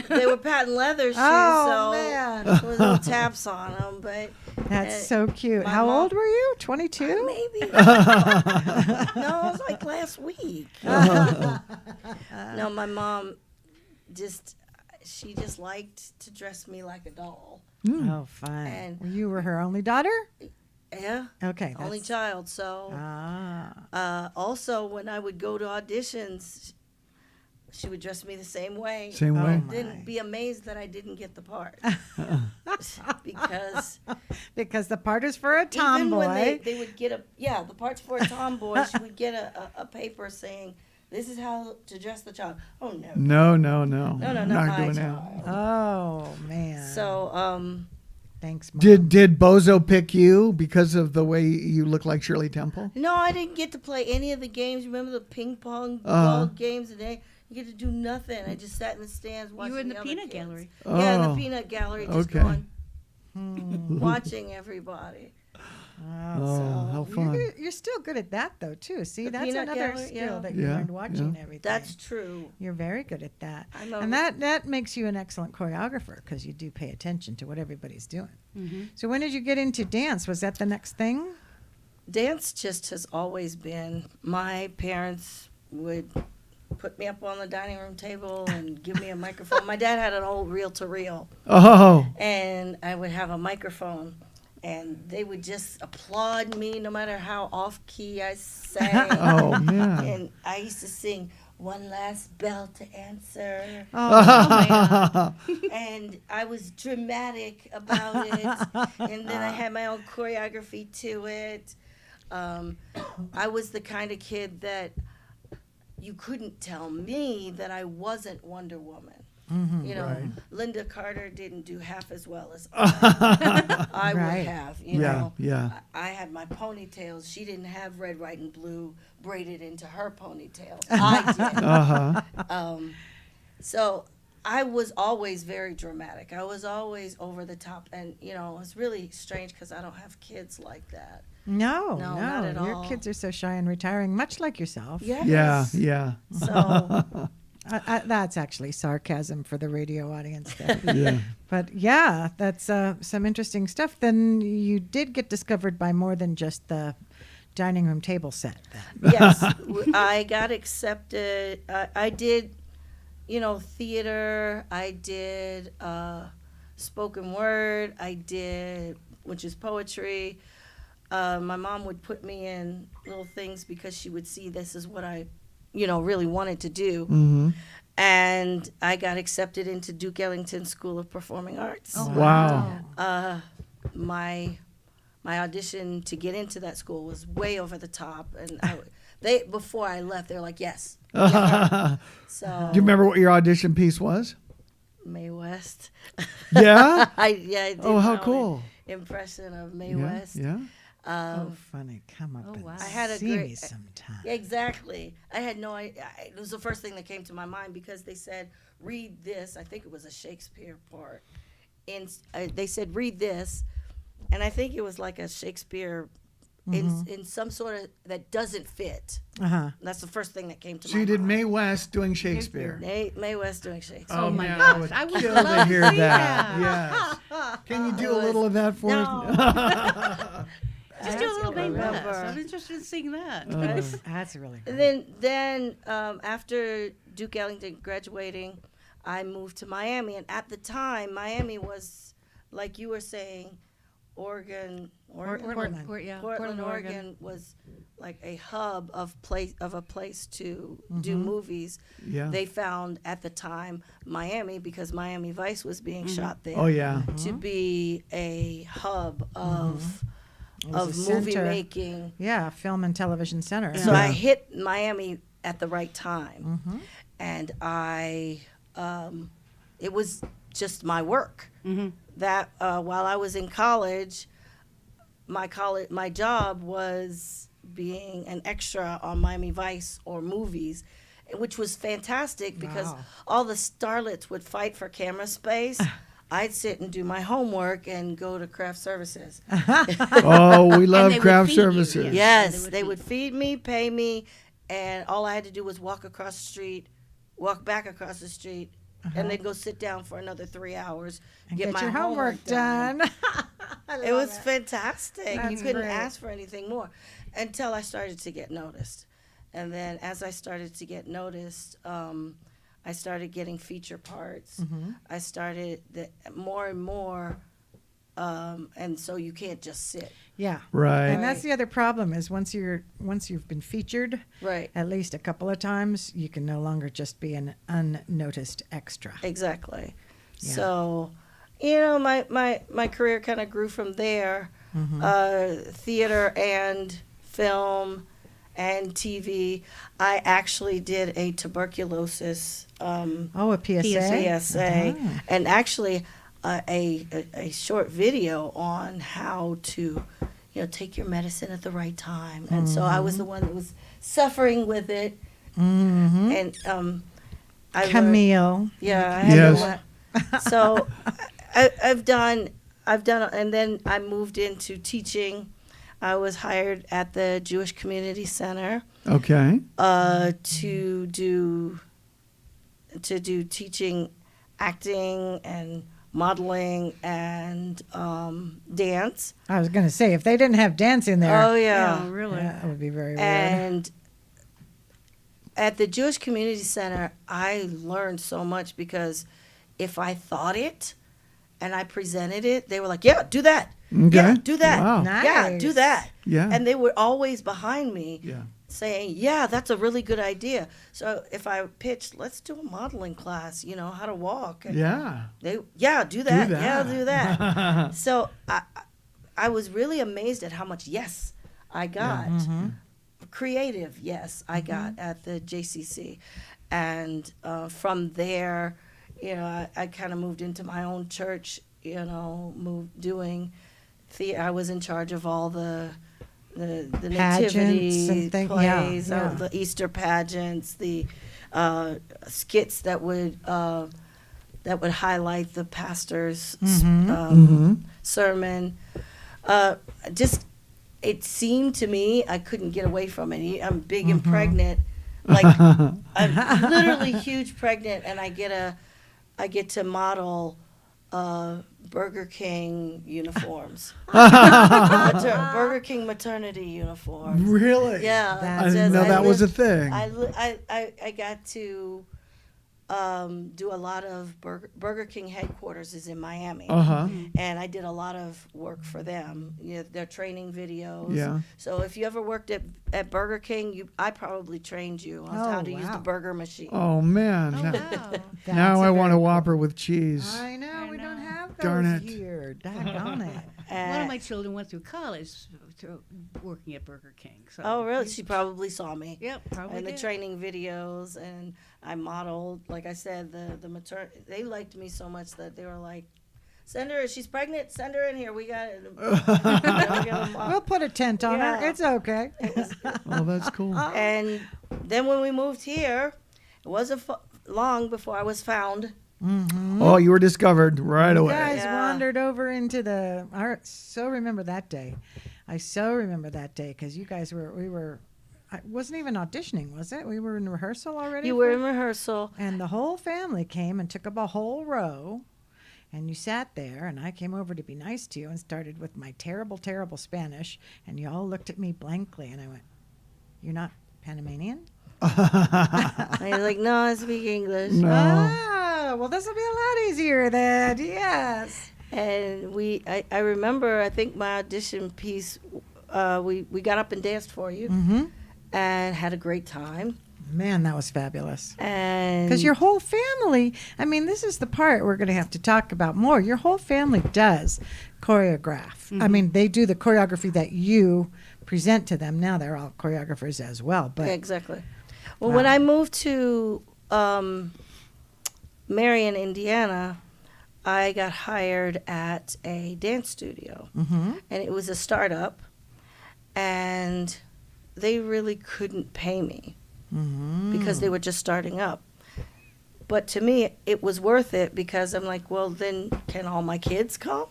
Speaker 2: they were patent leather shoes,
Speaker 1: Oh,
Speaker 2: so
Speaker 1: man.
Speaker 2: there was little taps on them. But
Speaker 1: That's so cute.
Speaker 2: my
Speaker 1: How
Speaker 2: mom-
Speaker 1: old were you? 22?
Speaker 2: maybe no, it was like last week. No, my mom she just liked to dress me like a doll.
Speaker 1: Oh, fun.
Speaker 2: And-
Speaker 1: You were her only daughter?
Speaker 2: Yeah,
Speaker 1: Okay.
Speaker 2: only
Speaker 1: that's-
Speaker 2: child. So also when I would go to auditions, she would dress me the same way.
Speaker 4: Same way.
Speaker 1: my.
Speaker 2: Then be amazed that I didn't get the part because
Speaker 1: Because the part is for a
Speaker 2: even when
Speaker 1: tomboy.
Speaker 2: they would get the parts for a tomboy, she would get a paper saying, "This is how to dress the child." Oh no,
Speaker 4: No.
Speaker 2: no,
Speaker 4: Not
Speaker 2: my
Speaker 4: doing
Speaker 2: child.
Speaker 4: that.
Speaker 1: Oh, man.
Speaker 2: So
Speaker 1: Thanks, Mom.
Speaker 4: Did Bozo pick you because of the way you look like Shirley Temple?
Speaker 2: no, I didn't get to play any of the games. Remember the ping pong ball games today? You get to do nothing. I just sat in the stands watching.
Speaker 3: You were in the
Speaker 2: other
Speaker 3: peanut
Speaker 2: kids.
Speaker 3: gallery.
Speaker 2: Yeah, in the
Speaker 4: Oh.
Speaker 2: peanut gallery, just
Speaker 4: Okay.
Speaker 2: going, watching everybody.
Speaker 4: Oh, how fun.
Speaker 1: You're still good at that, though, too. See,
Speaker 2: The
Speaker 1: that's
Speaker 2: peanut
Speaker 1: another
Speaker 2: gallery,
Speaker 1: skill
Speaker 2: yeah.
Speaker 1: that you
Speaker 4: Yeah,
Speaker 1: learned watching
Speaker 4: yeah.
Speaker 1: everything.
Speaker 2: That's true.
Speaker 1: You're very good at that.
Speaker 2: I'm a-
Speaker 1: And that makes you an excellent choreographer because you do pay attention to what everybody's doing. So when did you get into dance? Was that the next thing?
Speaker 2: Dance just has always been. My parents would put me up on the dining room table and give me a microphone. My dad had an old reel-to-reel,
Speaker 4: Oh,
Speaker 2: and I would have a microphone, and they would just applaud me no matter how off-key I sang.
Speaker 4: oh man.
Speaker 2: And I used to sing "One Last Bell to Answer," and I was dramatic about it. And then I had my own choreography to it. I was the kind of kid that you couldn't tell me that I wasn't Wonder Woman. You know,
Speaker 4: Right.
Speaker 2: Linda Carter didn't do half as well as I
Speaker 1: Right.
Speaker 2: would have. You
Speaker 4: Yeah,
Speaker 2: know,
Speaker 4: yeah.
Speaker 2: I had my ponytails. She didn't have red, white, and blue braided into her ponytail. I did.
Speaker 4: Uh-huh.
Speaker 2: So I was always very dramatic. I was always over the top, and you know, it's really strange because I don't have kids like that.
Speaker 1: No,
Speaker 2: No, not at
Speaker 1: Your
Speaker 2: all.
Speaker 1: kids are so shy and retiring, much like yourself.
Speaker 2: Yes.
Speaker 4: Yeah, yeah.
Speaker 2: So
Speaker 1: That's actually sarcasm for the radio audience there.
Speaker 4: Yeah.
Speaker 1: But yeah, that's some interesting stuff. Then you did get discovered by more than just the dining room table set. Then.
Speaker 2: yes, I got accepted. I did, you know, theater. I did spoken word. I did, which is poetry. My mom would put me in little things because she would see this is what I, you know, really wanted to do.
Speaker 4: Mm-hmm.
Speaker 2: And I got accepted into Duke Ellington School of Performing Arts.
Speaker 3: Oh,
Speaker 4: Wow.
Speaker 2: My audition to get into that school was way over the top, and before I left, they were like, "Yes." So
Speaker 4: Do you remember what your audition piece was?
Speaker 2: Mae West.
Speaker 4: Yeah?
Speaker 2: I did
Speaker 4: Oh, how
Speaker 2: my own
Speaker 4: cool.
Speaker 2: impression of Mae
Speaker 4: Yeah,
Speaker 2: West.
Speaker 4: yeah.
Speaker 1: Oh, funny. Come up
Speaker 3: Oh,
Speaker 1: and
Speaker 3: wow.
Speaker 2: I had a
Speaker 1: see
Speaker 2: great-
Speaker 1: me sometime.
Speaker 2: Exactly. I had no idea. It was the first thing that came to my mind because they said, "Read this." I think it was a Shakespeare part. And they said, "Read this," and I think it was like a Shakespeare in some sort of that doesn't fit.
Speaker 1: Uh-huh.
Speaker 2: That's the first thing that came to
Speaker 4: So
Speaker 2: my
Speaker 4: you did
Speaker 2: mind.
Speaker 4: Mae West doing Shakespeare.
Speaker 2: Mae West doing Shakespeare.
Speaker 3: Oh, my
Speaker 4: man,
Speaker 3: gosh,
Speaker 4: I would
Speaker 3: I would
Speaker 4: kill
Speaker 3: love
Speaker 4: to
Speaker 3: to
Speaker 4: hear
Speaker 3: see
Speaker 4: that.
Speaker 3: that.
Speaker 4: Yes. Can you do a little of that for us?
Speaker 3: Just do a little
Speaker 2: I
Speaker 3: Mae West.
Speaker 2: remember.
Speaker 3: I'm interested in seeing that.
Speaker 1: That's really cool.
Speaker 2: And then after Duke Ellington graduating, I moved to Miami, and at the time, Miami was, like you were saying, Portland, Oregon was like a hub of a place to do movies.
Speaker 4: Yeah.
Speaker 2: They found at the time Miami, because Miami Vice was being shot there.
Speaker 4: Oh, yeah.
Speaker 2: To be a hub of
Speaker 1: was a
Speaker 2: movie
Speaker 1: center.
Speaker 2: making.
Speaker 1: Yeah, film and television center.
Speaker 2: So
Speaker 4: Yeah.
Speaker 2: I hit Miami at the right time,
Speaker 1: Mm-hmm.
Speaker 2: and it was just my work. That while I was in college, my job was being an extra on Miami Vice or movies, which was fantastic because
Speaker 1: Wow.
Speaker 2: all the starlets would fight for camera space. I'd sit and do my homework and go to craft services.
Speaker 4: Oh, we love
Speaker 3: they would
Speaker 4: craft
Speaker 3: feed you,
Speaker 4: services.
Speaker 2: Yes, they would feed me, pay me, and all I had to do was walk across the street, walk back across the street, and then go sit down for another 3 hours,
Speaker 1: And
Speaker 2: get
Speaker 1: get
Speaker 2: my
Speaker 1: your homework done.
Speaker 2: It was fantastic. You
Speaker 1: That's
Speaker 2: couldn't
Speaker 1: great.
Speaker 2: ask for anything more until I started to get noticed. And then as I started to get noticed, I started getting feature parts. I started more and more, and so you can't just sit.
Speaker 1: Yeah.
Speaker 4: Right.
Speaker 1: And that's the other problem is once you've been featured
Speaker 2: Right.
Speaker 1: at least a couple of times, you can no longer just be an unnoticed extra.
Speaker 2: Exactly.
Speaker 1: Yeah.
Speaker 2: So, my career kind of grew from there. Theater and film and TV. I actually did a tuberculosis
Speaker 1: Oh, a PSA.
Speaker 2: PSA,
Speaker 1: Ah.
Speaker 2: and actually a short video on how to, take your medicine at the right time. And so I was the one that was suffering with it, and I learned,
Speaker 1: Camille.
Speaker 2: yeah, I had
Speaker 4: Yes.
Speaker 2: to learn. So I've done, and then I moved into teaching. I was hired at the Jewish Community Center
Speaker 4: Okay.
Speaker 2: to do teaching, acting, and modeling and dance.
Speaker 1: I was going to say, if they didn't have dance in there,
Speaker 2: Oh yeah.
Speaker 3: Oh, really?
Speaker 1: that would be very weird.
Speaker 2: And at the Jewish Community Center, I learned so much because if I thought it and I presented it, they were like, "Yeah, do that.
Speaker 4: Okay.
Speaker 2: Yeah, do that.
Speaker 4: Wow.
Speaker 2: Yeah, do
Speaker 1: Nice.
Speaker 2: that."
Speaker 4: Yeah.
Speaker 2: And they were always behind me.
Speaker 4: Yeah.
Speaker 2: Saying, "Yeah, that's a really good idea." So if I pitched, "Let's do a modeling class, how to walk," and
Speaker 4: Yeah.
Speaker 2: they, do that. Yeah, do that. So I was really amazed at how much yes I got, creative yes I got at the JCC, and from there, I kind of moved into my own church. Doing theater. I was in charge of all the
Speaker 1: Pageants
Speaker 2: nativity
Speaker 1: and yeah,
Speaker 2: plays,
Speaker 1: yeah.
Speaker 2: the Easter pageants, the skits that would highlight the pastor's sermon. Just it seemed to me I couldn't get away from it. I'm big and pregnant, like I'm literally huge pregnant, and I get to model Burger King uniforms, Burger King maternity uniforms.
Speaker 4: Really?
Speaker 2: Yeah,
Speaker 1: That's-
Speaker 4: I didn't know that was a thing.
Speaker 2: I got to do a lot of Burger King headquarters is in Miami,
Speaker 4: Uh-huh.
Speaker 2: and I did a lot of work for them. Their training videos.
Speaker 4: Yeah.
Speaker 2: So if you ever worked at Burger King, I probably trained you on
Speaker 1: Oh,
Speaker 2: how to use the
Speaker 1: wow.
Speaker 2: burger machine.
Speaker 4: Oh man.
Speaker 3: Wow.
Speaker 4: Now
Speaker 1: That's
Speaker 4: I want a
Speaker 1: very
Speaker 4: Whopper with cheese.
Speaker 1: I know, we don't have those
Speaker 4: Darn it.
Speaker 1: here. Daggone it.
Speaker 3: One of my children went through college working at Burger King. So
Speaker 2: Oh, really? She probably saw me.
Speaker 3: Yep, probably
Speaker 2: And the
Speaker 3: did.
Speaker 2: training videos, and I modeled, like I said, the maternity. They liked me so much that they were like, "Send her. She's pregnant. Send her in here. We got it."
Speaker 1: We'll put a tent on her.
Speaker 2: Yeah.
Speaker 1: It's okay.
Speaker 4: Oh, that's cool.
Speaker 2: And then when we moved here, it wasn't long before I was found.
Speaker 4: Oh, you were discovered right
Speaker 1: You
Speaker 4: away.
Speaker 1: guys
Speaker 2: Yeah.
Speaker 1: wandered over into the. I so remember that day. I so remember that day because you guys were. I wasn't even auditioning, was it? We were in rehearsal already.
Speaker 2: You were in rehearsal.
Speaker 1: And the whole family came and took up a whole row. And you sat there, and I came over to be nice to you and started with my terrible, terrible Spanish. And you all looked at me blankly, and I went, "You're not Panamanian?"
Speaker 2: And you're like, "No, I speak English."
Speaker 4: No.
Speaker 1: Ah, well, this will be a lot easier then. Yes.
Speaker 2: And I remember, I think my audition piece, we got up and danced for you, and had a great time.
Speaker 1: Man, that was fabulous.
Speaker 2: And
Speaker 1: Because your whole family, I mean, this is the part we're going to have to talk about more. Your whole family does choreograph. I mean, they do the choreography that you present to them. Now they're all choreographers as well. But
Speaker 2: Yeah, exactly. Well, when I moved to Marion, Indiana, I got hired at a dance studio, and it was a startup, and they really couldn't pay me because they were just starting up. But to me, it was worth it because I'm like, well, then can all my kids come?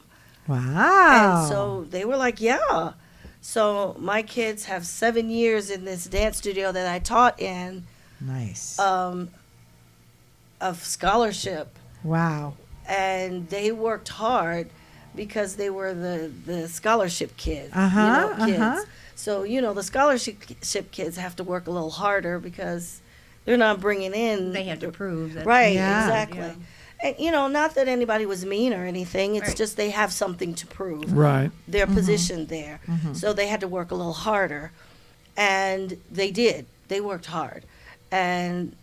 Speaker 1: Wow.
Speaker 2: And so they were like, yeah. So my kids have 7 years in this dance studio that I taught in
Speaker 1: Nice.
Speaker 2: of scholarship.
Speaker 1: Wow.
Speaker 2: And they worked hard because they were the scholarship kids, kids. So, the scholarship kids have to work a little harder because they're not bringing in.
Speaker 3: They have to prove that.
Speaker 2: Right,
Speaker 1: Yeah.
Speaker 2: exactly.
Speaker 3: Yeah.
Speaker 2: And, not that anybody was mean or anything. It's
Speaker 3: Right.
Speaker 2: just they have something to prove.
Speaker 4: Right.
Speaker 2: Their position there. So they had to work a little harder. And they did. They worked hard. And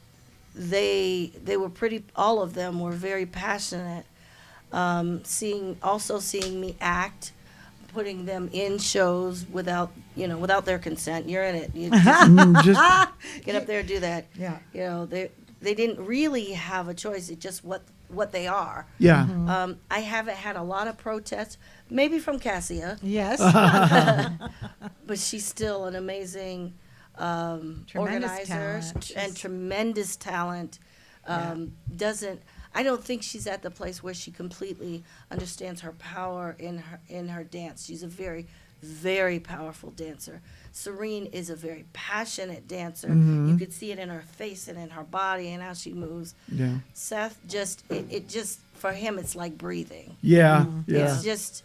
Speaker 2: they were all of them were very passionate. Seeing me act, putting them in shows without their consent. You're in it. You just get up there and do that.
Speaker 1: Yeah.
Speaker 2: They didn't really have a choice. It's just what they are.
Speaker 4: Yeah.
Speaker 2: I haven't had a lot of protests, maybe from Cassia,
Speaker 1: Yes.
Speaker 2: but she's still an amazing
Speaker 1: Tremendous
Speaker 2: organizer
Speaker 1: talent.
Speaker 2: and tremendous talent. I don't think she's at the place where she completely understands her power in her dance. She's a very, very powerful dancer. Serene is a very passionate dancer. You could see it in her face and in her body and how she moves.
Speaker 4: Yeah.
Speaker 2: Seth it just for him it's like breathing.
Speaker 4: Yeah. Yeah.
Speaker 2: It's just,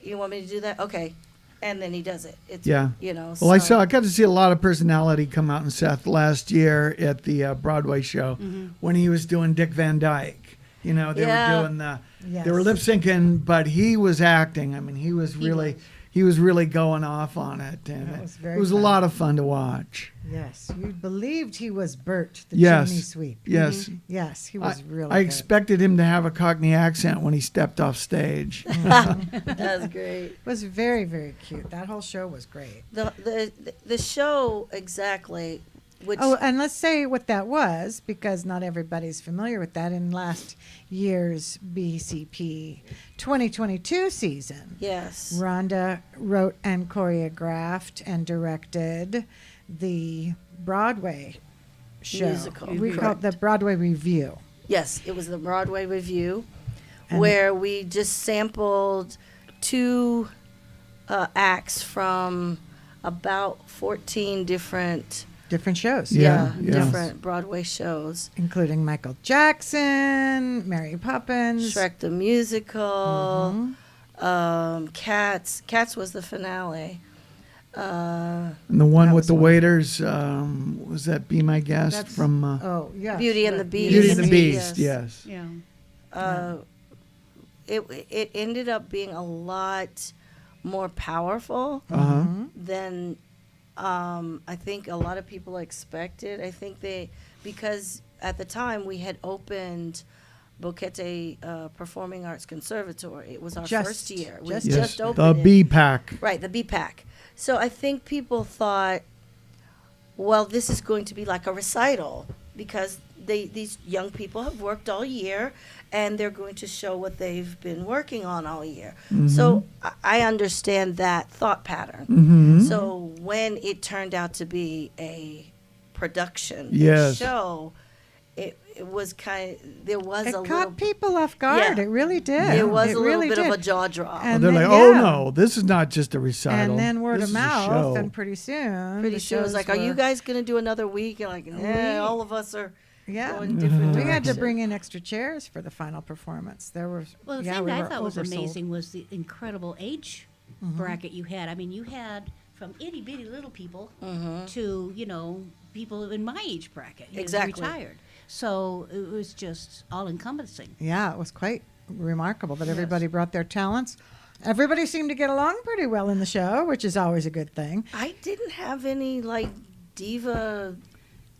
Speaker 2: you want me to do that? Okay. And then he does it. It's
Speaker 4: Yeah.
Speaker 2: So,
Speaker 4: Well, I got to see a lot of personality come out in Seth last year at the Broadway show when he was doing Dick Van Dyke. They were doing
Speaker 1: Yes.
Speaker 4: they were lip syncing, but he was acting. I mean, he was really going off on it, and
Speaker 1: That was very
Speaker 4: it was a
Speaker 1: fun.
Speaker 4: lot of fun to watch.
Speaker 1: Yes. You believed he was Bert, the
Speaker 4: Yes.
Speaker 1: chimney sweep.
Speaker 4: Yes.
Speaker 1: Yes, he was really
Speaker 4: I
Speaker 1: good.
Speaker 4: expected him to have a Cockney accent when he stepped off stage.
Speaker 2: that was great.
Speaker 1: It was very, very cute. That whole show was great.
Speaker 2: The show exactly, which
Speaker 1: Oh, and let's say what that was, because not everybody's familiar with that. In last year's BCP 2022 season,
Speaker 2: yes,
Speaker 1: Rhonda wrote and choreographed and directed the Broadway show.
Speaker 2: Musical.
Speaker 1: We call it the Broadway Review.
Speaker 2: yes, it was the Broadway Review,
Speaker 1: And-
Speaker 2: where we just sampled 2 acts from about 14 different
Speaker 1: Different shows.
Speaker 4: Yeah, yeah.
Speaker 2: different Broadway shows.
Speaker 1: Including Michael Jackson, Mary Poppins.
Speaker 2: Shrek the Musical, Cats. Cats was the finale.
Speaker 4: And the one
Speaker 1: That
Speaker 4: with
Speaker 1: was
Speaker 4: the
Speaker 1: one.
Speaker 4: waiters, was that Be My Guest
Speaker 1: That's-
Speaker 4: from
Speaker 1: Oh, yeah.
Speaker 2: Beauty and the Beast.
Speaker 4: Beauty and the
Speaker 2: Yes.
Speaker 4: Beast? Yes.
Speaker 3: Yeah.
Speaker 2: It ended up being a lot more powerful
Speaker 4: Uh-huh.
Speaker 2: than I think a lot of people expected. I think because at the time we had opened Boquete Performing Arts Conservatory. It was our
Speaker 1: Just-
Speaker 2: first year. We
Speaker 1: just-
Speaker 2: just
Speaker 4: The
Speaker 2: opened it.
Speaker 4: B-Pack.
Speaker 2: Right, the BPAC. So I think people thought, well, this is going to be like a recital because these young people have worked all year and they're going to show what they've been working on all year. So I understand that thought pattern.
Speaker 4: Mm-hmm.
Speaker 2: So when it turned out to be a production,
Speaker 4: Yes.
Speaker 2: a show, it was there was
Speaker 1: It
Speaker 2: a
Speaker 1: caught
Speaker 2: little,
Speaker 1: people off guard.
Speaker 2: Yeah.
Speaker 1: It really did.
Speaker 2: it was a little
Speaker 1: really
Speaker 2: bit
Speaker 1: did.
Speaker 2: of a jaw drop.
Speaker 1: And
Speaker 4: They're
Speaker 1: then-
Speaker 4: like, oh
Speaker 1: yeah.
Speaker 4: no, this is not just a recital.
Speaker 1: And then word
Speaker 4: This
Speaker 1: of
Speaker 4: is a
Speaker 1: mouth,
Speaker 4: show.
Speaker 1: and pretty soon.
Speaker 2: Pretty
Speaker 1: the
Speaker 2: soon it was
Speaker 1: shows
Speaker 2: like, are you
Speaker 1: were-
Speaker 2: guys going to do another week? And like,
Speaker 1: We-
Speaker 2: all of us are
Speaker 1: Yeah.
Speaker 2: going different
Speaker 1: We had to
Speaker 2: directions.
Speaker 1: bring in extra chairs for the final performance. There was
Speaker 3: Well, the
Speaker 1: yeah,
Speaker 3: thing
Speaker 1: we
Speaker 3: that I
Speaker 1: were
Speaker 3: thought was
Speaker 1: oversold.
Speaker 3: amazing was the incredible age bracket you had. I mean, you had from itty bitty little people to people in my age bracket,
Speaker 2: Exactly.
Speaker 3: retired. So it was just all encompassing.
Speaker 1: Yeah, it was quite remarkable that everybody brought their talents. Everybody seemed to get along pretty well in the show, which is always a good thing.
Speaker 2: I didn't have any like diva,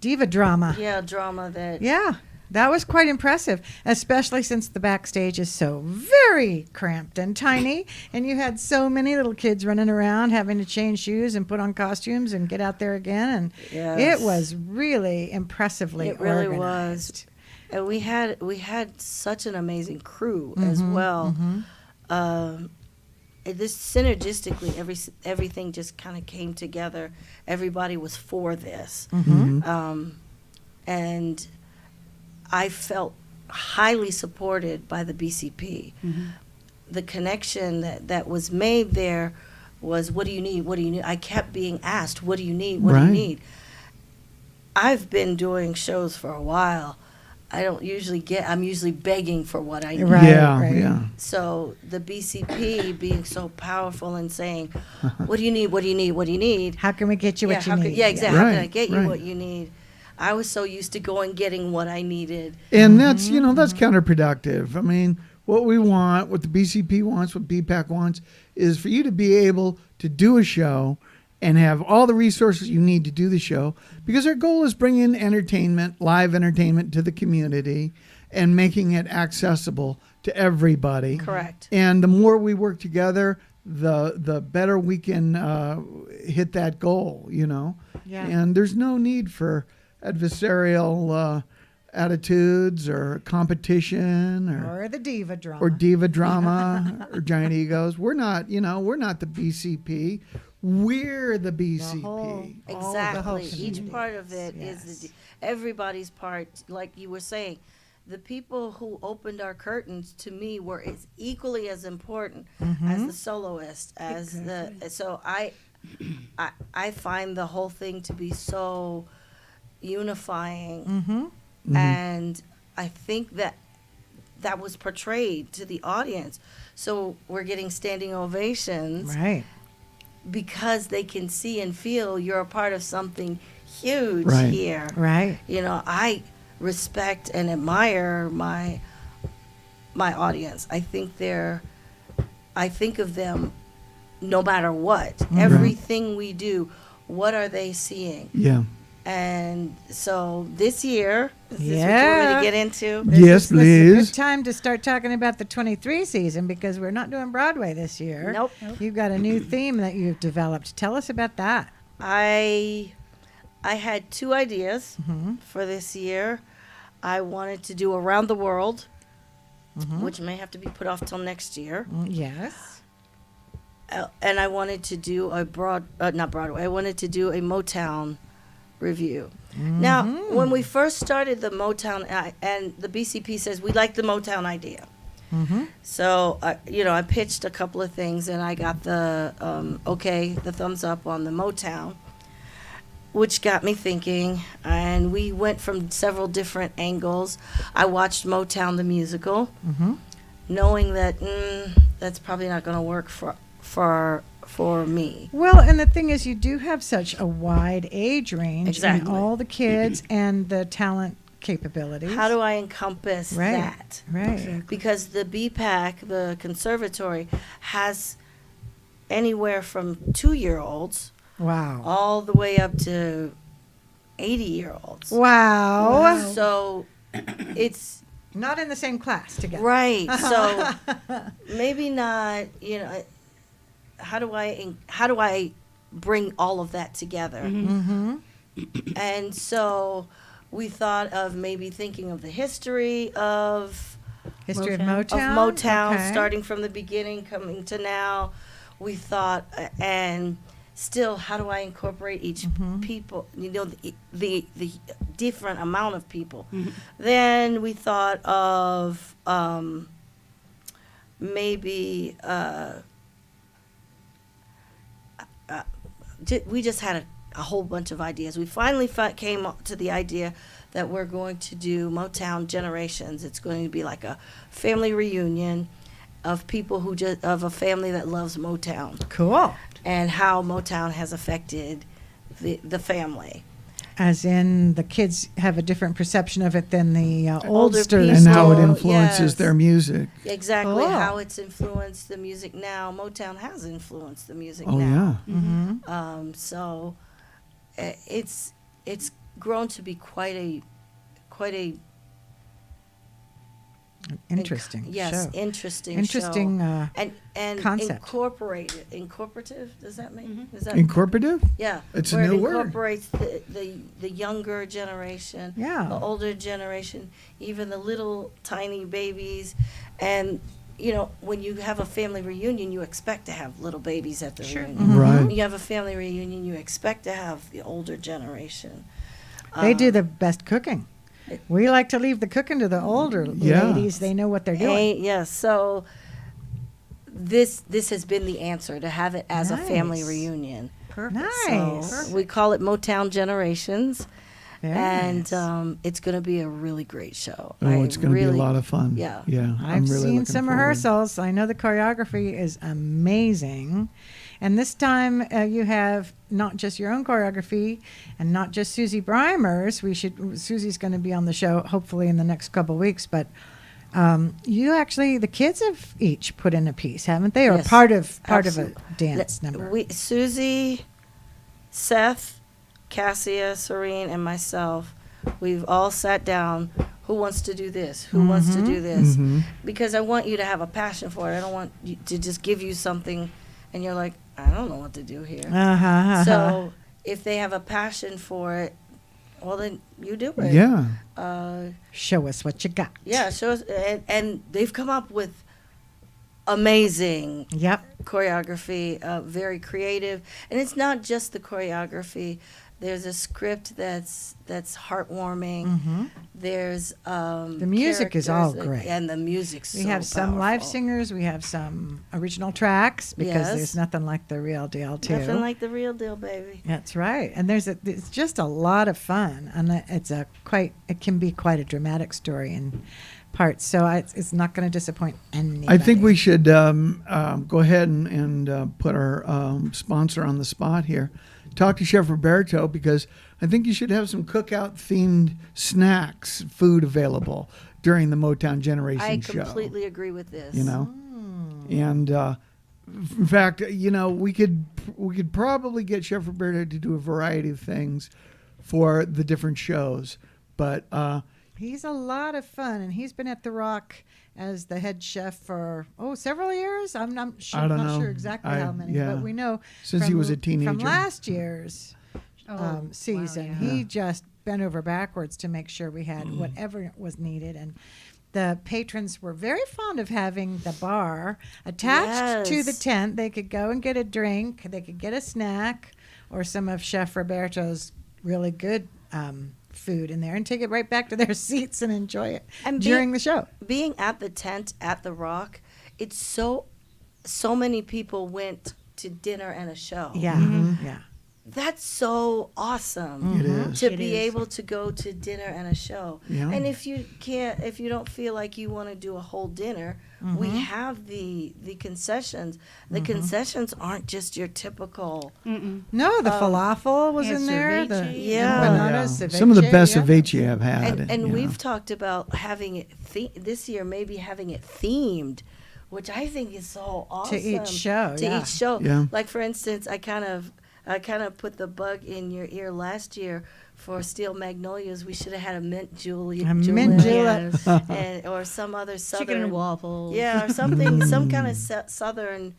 Speaker 1: Diva drama.
Speaker 2: drama that.
Speaker 1: Yeah, that was quite impressive, especially since the backstage is so very cramped and tiny, and you had so many little kids running around having to change shoes and put on costumes and get out there again, and
Speaker 2: Yes.
Speaker 1: it was really impressively
Speaker 2: It really
Speaker 1: organized.
Speaker 2: was. And we had such an amazing crew
Speaker 1: Mm-hmm,
Speaker 2: as well. This synergistically, everything just kind of came together. Everybody was for this,
Speaker 1: Mm-hmm.
Speaker 2: and I felt highly supported by the BCP. The connection that was made there was, what do you need? What do you need? I kept being asked, what do you need? What do you
Speaker 4: Right.
Speaker 2: need? I've been doing shows for a while. I'm usually begging for what I need.
Speaker 1: Right,
Speaker 4: yeah,
Speaker 1: right.
Speaker 4: yeah.
Speaker 2: So the BCP being so powerful and saying, what do you need? What do you need? What do you need?
Speaker 1: How can we get you what you
Speaker 2: how
Speaker 1: need?
Speaker 2: yeah, exactly. How can I
Speaker 4: Right,
Speaker 2: get you
Speaker 4: right.
Speaker 2: what you need? I was so used to getting what I needed.
Speaker 4: And that's, that's counterproductive. I mean, what we want, what the BCP wants, what BPAC wants, is for you to be able to do a show and have all the resources you need to do the show, because our goal is bringing entertainment, live entertainment to the community and making it accessible to everybody.
Speaker 2: Correct.
Speaker 4: And the more we work together, the better we can hit that goal,
Speaker 1: Yeah.
Speaker 4: And there's no need for adversarial attitudes or competition
Speaker 1: Or the diva drama.
Speaker 4: or diva drama or giant egos. We're not the BCP. We're the BCP.
Speaker 1: whole-
Speaker 2: Exactly. Each
Speaker 1: community.
Speaker 2: part of it
Speaker 1: Yes.
Speaker 2: is everybody's part. Like you were saying, the people who opened our curtains to me were equally as important as the soloist, so I find the whole thing to be so unifying, and I think that was portrayed to the audience. So we're getting standing ovations
Speaker 1: Right.
Speaker 2: because they can see and feel you're a part of something huge
Speaker 4: Right.
Speaker 2: here.
Speaker 1: Right.
Speaker 2: I respect and admire my audience. I think of them no matter what. Everything we do, what are they seeing?
Speaker 4: Yeah.
Speaker 2: And so this year, is this what you want me
Speaker 1: Yeah.
Speaker 2: to get into?
Speaker 4: Yes,
Speaker 1: This is a
Speaker 4: please.
Speaker 1: good time to start talking about the 23 season, because we're not doing Broadway this year.
Speaker 2: Nope.
Speaker 1: You've got a new theme that you've developed. Tell us about that.
Speaker 2: I had two ideas for this year. I wanted to do Around the World, which may have to be put off till next year.
Speaker 1: Yes.
Speaker 2: And I wanted to do not Broadway. I wanted to do a Motown review. Now, when we first started the Motown, and the BCP says we like the Motown idea. So, I pitched a couple of things, and I got the the thumbs up on the Motown, which got me thinking. And we went from several different angles. I watched Motown the musical, knowing that that's probably not going to work for me.
Speaker 1: Well, and the thing is, you do have such a wide age range.
Speaker 2: Exactly.
Speaker 1: And all the kids and the talent capabilities.
Speaker 2: How do I encompass that?
Speaker 1: Right.
Speaker 2: Because the BPAC, the conservatory, has anywhere from 2-year-olds
Speaker 1: Wow.
Speaker 2: all the way up to 80-year-olds.
Speaker 1: Wow.
Speaker 2: So it's
Speaker 1: Not in the same class together.
Speaker 2: right. So maybe not. How do I bring all of that together? And so we thought of maybe thinking of the history of
Speaker 1: History of
Speaker 3: Motown.
Speaker 1: Motown. Okay.
Speaker 2: starting from the beginning, coming to now. We thought, and still, how do I incorporate each people? The different amount of people. Then we thought of maybe we just had a whole bunch of ideas. We finally came up to the idea that we're going to do Motown Generations. It's going to be like a family reunion of people of a family that loves Motown
Speaker 1: Cool.
Speaker 2: and how Motown has affected the family.
Speaker 1: As in, the kids have a different perception of it than the
Speaker 2: Older
Speaker 1: oldsters.
Speaker 2: people.
Speaker 4: And how it
Speaker 2: Oh,
Speaker 4: influences
Speaker 2: yes.
Speaker 4: their music.
Speaker 2: Exactly
Speaker 1: Cool.
Speaker 2: how it's influenced the music now. Motown has influenced the music
Speaker 4: Oh,
Speaker 2: now.
Speaker 4: yeah.
Speaker 2: So it's grown to be quite a
Speaker 1: Interesting.
Speaker 2: yes,
Speaker 1: show.
Speaker 2: interesting
Speaker 1: Interesting.
Speaker 2: show. And
Speaker 1: concept.
Speaker 2: incorporative, does that mean is that
Speaker 4: Incorporative?
Speaker 2: yeah,
Speaker 4: It's a
Speaker 2: where
Speaker 4: new
Speaker 2: it
Speaker 4: word.
Speaker 2: incorporates the younger generation,
Speaker 1: Yeah.
Speaker 2: the older generation, even the little tiny babies. And when you have a family reunion, you expect to have little babies at the reunion.
Speaker 4: Right.
Speaker 2: When you have a family reunion, you expect to have the older generation.
Speaker 1: They do the best cooking. We like to leave the cooking to the older
Speaker 4: Yeah.
Speaker 1: ladies. They know what they're doing.
Speaker 2: Yes. So this has been the answer, to have it as a family
Speaker 1: Nice.
Speaker 2: reunion.
Speaker 1: Nice.
Speaker 2: So we call it Motown Generations,
Speaker 1: Very
Speaker 2: and
Speaker 1: nice.
Speaker 2: it's going to be a really great show.
Speaker 4: Oh, it's going to be a lot of fun.
Speaker 2: Yeah.
Speaker 4: Yeah.
Speaker 1: I've
Speaker 4: really
Speaker 1: seen
Speaker 4: looking
Speaker 1: some
Speaker 4: forward.
Speaker 1: rehearsals. I know the choreography is amazing. And this time you have not just your own choreography and not just Susie Breimer's. Susie's going to be on the show hopefully in the next couple of weeks, but you actually, the kids have each put in a piece, haven't they? Or
Speaker 2: Yes,
Speaker 1: part of a
Speaker 2: absolutely.
Speaker 1: dance number.
Speaker 2: Susie, Seth, Cassia, Serene, and myself, we've all sat down. Who wants to do this? Who wants to do this? Because I want you to have a passion for it. I don't want you to just give you something and you're like, I don't know what to do here. So if they have a passion for it, well, then you do it.
Speaker 4: Yeah.
Speaker 1: Show us what you got.
Speaker 2: Yeah, show us. And they've come up with amazing
Speaker 1: Yep.
Speaker 2: choreography, very creative. And it's not just the choreography. There's a script that's heartwarming. There's
Speaker 1: The music is all
Speaker 2: characters,
Speaker 1: great.
Speaker 2: and the music's
Speaker 1: We
Speaker 2: so
Speaker 1: have some live
Speaker 2: powerful.
Speaker 1: singers. We have some original tracks because
Speaker 2: Yes.
Speaker 1: there's nothing like the real deal, too.
Speaker 2: Nothing like the real deal, baby.
Speaker 1: That's right, and it's just a lot of fun, and it can be quite a dramatic story in parts. So it's not going to disappoint anybody.
Speaker 4: I think we should go ahead and put our sponsor on the spot here. Talk to Chef Roberto, because I think you should have some cookout themed snacks, food available during the Motown Generation
Speaker 2: I
Speaker 4: show.
Speaker 2: completely agree with this.
Speaker 4: You know, and in fact, we could probably get Chef Roberto to do a variety of things for the different shows, but
Speaker 1: He's a lot of fun, and he's been at the Rock as the head chef for several years. I'm not sure,
Speaker 4: I don't
Speaker 1: not
Speaker 4: know.
Speaker 1: sure exactly how many,
Speaker 4: yeah.
Speaker 1: but we know
Speaker 4: Since he was a teenager.
Speaker 1: from last year's season.
Speaker 3: yeah.
Speaker 1: He just bent over backwards to make sure we had whatever was needed, and the patrons were very fond of having the bar attached to the
Speaker 2: Yes.
Speaker 1: tent. They could go and get a drink, they could get a snack, or some of Chef Roberto's really good food in there, and take it right back to their seats and enjoy it
Speaker 2: And
Speaker 1: during the show.
Speaker 2: Being at the tent at the Rock, it's so many people went to dinner and a show.
Speaker 1: Yeah, yeah.
Speaker 2: That's so awesome.
Speaker 4: It is.
Speaker 2: To
Speaker 3: It
Speaker 2: be
Speaker 3: is.
Speaker 2: able to go to dinner and a show.
Speaker 4: Yeah.
Speaker 2: And if you don't feel like you want to do a whole dinner, we have the concessions. The concessions aren't just your typical.
Speaker 1: No, the falafel was
Speaker 3: yeah,
Speaker 1: in there. The
Speaker 3: ceviche.
Speaker 2: Yeah.
Speaker 1: empanadas, ceviche,
Speaker 4: Some of the best
Speaker 1: yeah.
Speaker 4: ceviche I've had.
Speaker 2: And
Speaker 4: you
Speaker 2: we've
Speaker 4: know.
Speaker 2: talked about having it this year, maybe having it themed, which I think is so awesome.
Speaker 1: each show,
Speaker 2: To
Speaker 1: yeah.
Speaker 2: each show.
Speaker 4: Yeah.
Speaker 2: Like for instance, I kind of put the bug in your ear last year for Steel Magnolias. We should have had a mint julep.
Speaker 1: A mint julep.
Speaker 2: And, or some other southern.
Speaker 3: Chicken and waffles.
Speaker 2: Yeah, or something, some kind of southern,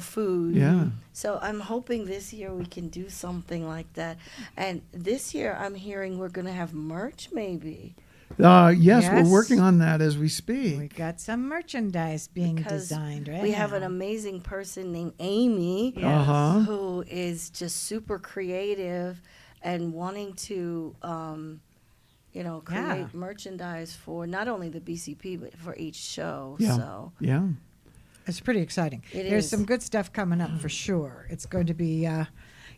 Speaker 2: food.
Speaker 4: Yeah.
Speaker 2: So I'm hoping this year we can do something like that. And this year I'm hearing we're going to have merch maybe.
Speaker 4: Yes,
Speaker 1: Yes.
Speaker 4: we're working on that as we speak.
Speaker 1: We got some merchandise being
Speaker 2: Because
Speaker 1: designed right
Speaker 2: we have an
Speaker 1: now.
Speaker 2: amazing person named Amy
Speaker 4: Uh-huh.
Speaker 2: who is just super creative and wanting to, create
Speaker 1: Yeah.
Speaker 2: merchandise for not only the BCP but for each show.
Speaker 4: Yeah.
Speaker 2: So
Speaker 4: Yeah.
Speaker 1: It's pretty exciting.
Speaker 2: It
Speaker 1: There's
Speaker 2: is.
Speaker 1: some good stuff coming up for sure. It's going to be,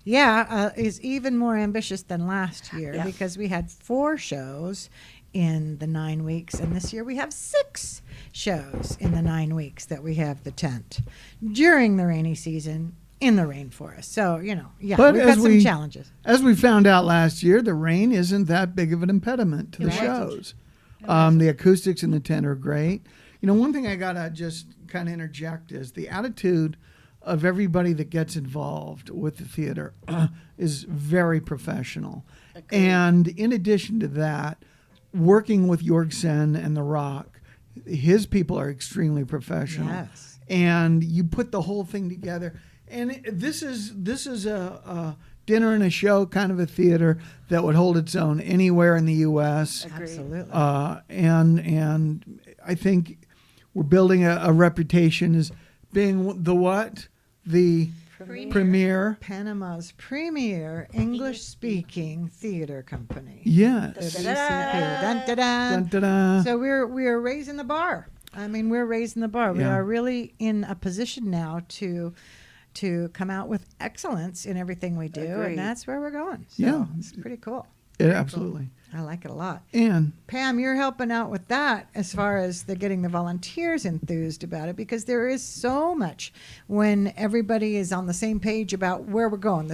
Speaker 1: is even more ambitious than last year
Speaker 2: Yeah.
Speaker 1: because we had 4 shows in the 9 weeks, and this year we have 6 shows in the 9 weeks that we have the tent during the rainy season in the rainforest. So,
Speaker 4: But
Speaker 1: we've
Speaker 4: as
Speaker 1: got some
Speaker 4: we-
Speaker 1: challenges.
Speaker 4: As we found out last year, the rain isn't that big of an impediment to the
Speaker 1: It wasn't.
Speaker 4: shows. The acoustics in the tent are great. One thing I gotta just kind of interject is the attitude of everybody that gets involved with the theater is very professional. And in addition to that, working with Jorgsen and The Rock, his people are extremely professional.
Speaker 1: Yes.
Speaker 4: And you put the whole thing together. And this is a dinner and a show kind of a theater that would hold its own anywhere in the U.S.
Speaker 2: Agreed.
Speaker 1: Absolutely.
Speaker 4: And I think we're building a reputation as being the what? The Premier.
Speaker 1: Panama's premier English-speaking theater company.
Speaker 4: Yes.
Speaker 1: The BCP. Dun, dun, dun.
Speaker 4: Dun, dun, dun.
Speaker 1: So we're raising the bar. I mean, we're raising the bar. We
Speaker 4: Yeah.
Speaker 1: are really in a position now to come out with excellence in everything we do,
Speaker 2: Agreed.
Speaker 1: and that's where we're going. So
Speaker 4: Yeah.
Speaker 1: it's pretty cool.
Speaker 4: Yeah, absolutely.
Speaker 1: I like it a lot.
Speaker 4: And
Speaker 1: Pam, you're helping out with that as far as getting the volunteers enthused about it, because there is so much when everybody is on the same page about where we're going.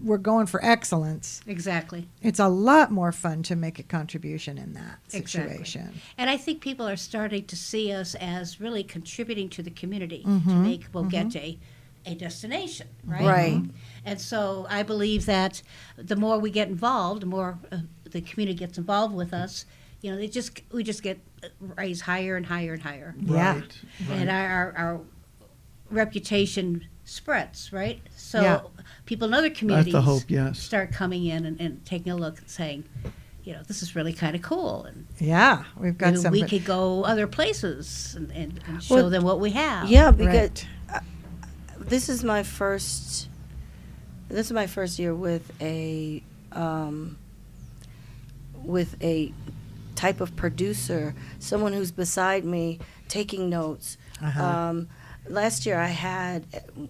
Speaker 1: We're going for excellence.
Speaker 3: Exactly.
Speaker 1: It's a lot more fun to make a contribution in that
Speaker 3: Exactly.
Speaker 1: situation.
Speaker 3: And I think people are starting to see us as really contributing to the community to
Speaker 1: Mm-hmm.
Speaker 3: make Boguete a destination, right?
Speaker 2: Right.
Speaker 3: And so I believe that the more we get involved, the more the community gets involved with us. You know, we just get raised higher and higher and higher,
Speaker 1: Yeah.
Speaker 4: right.
Speaker 3: and our reputation spreads, right? So
Speaker 1: Yeah.
Speaker 3: people in other
Speaker 4: That's
Speaker 3: communities
Speaker 4: the hope, yes.
Speaker 3: start coming in and taking a look and saying, you know, this is really kind of cool, and
Speaker 1: Yeah, we've got
Speaker 3: maybe
Speaker 1: some.
Speaker 3: we could go other places and show
Speaker 2: Well,
Speaker 3: them what we have.
Speaker 2: Yeah, because
Speaker 1: Right.
Speaker 2: this is my first year with a type of producer, someone who's beside me taking notes.
Speaker 1: Uh-huh.
Speaker 2: Last year I had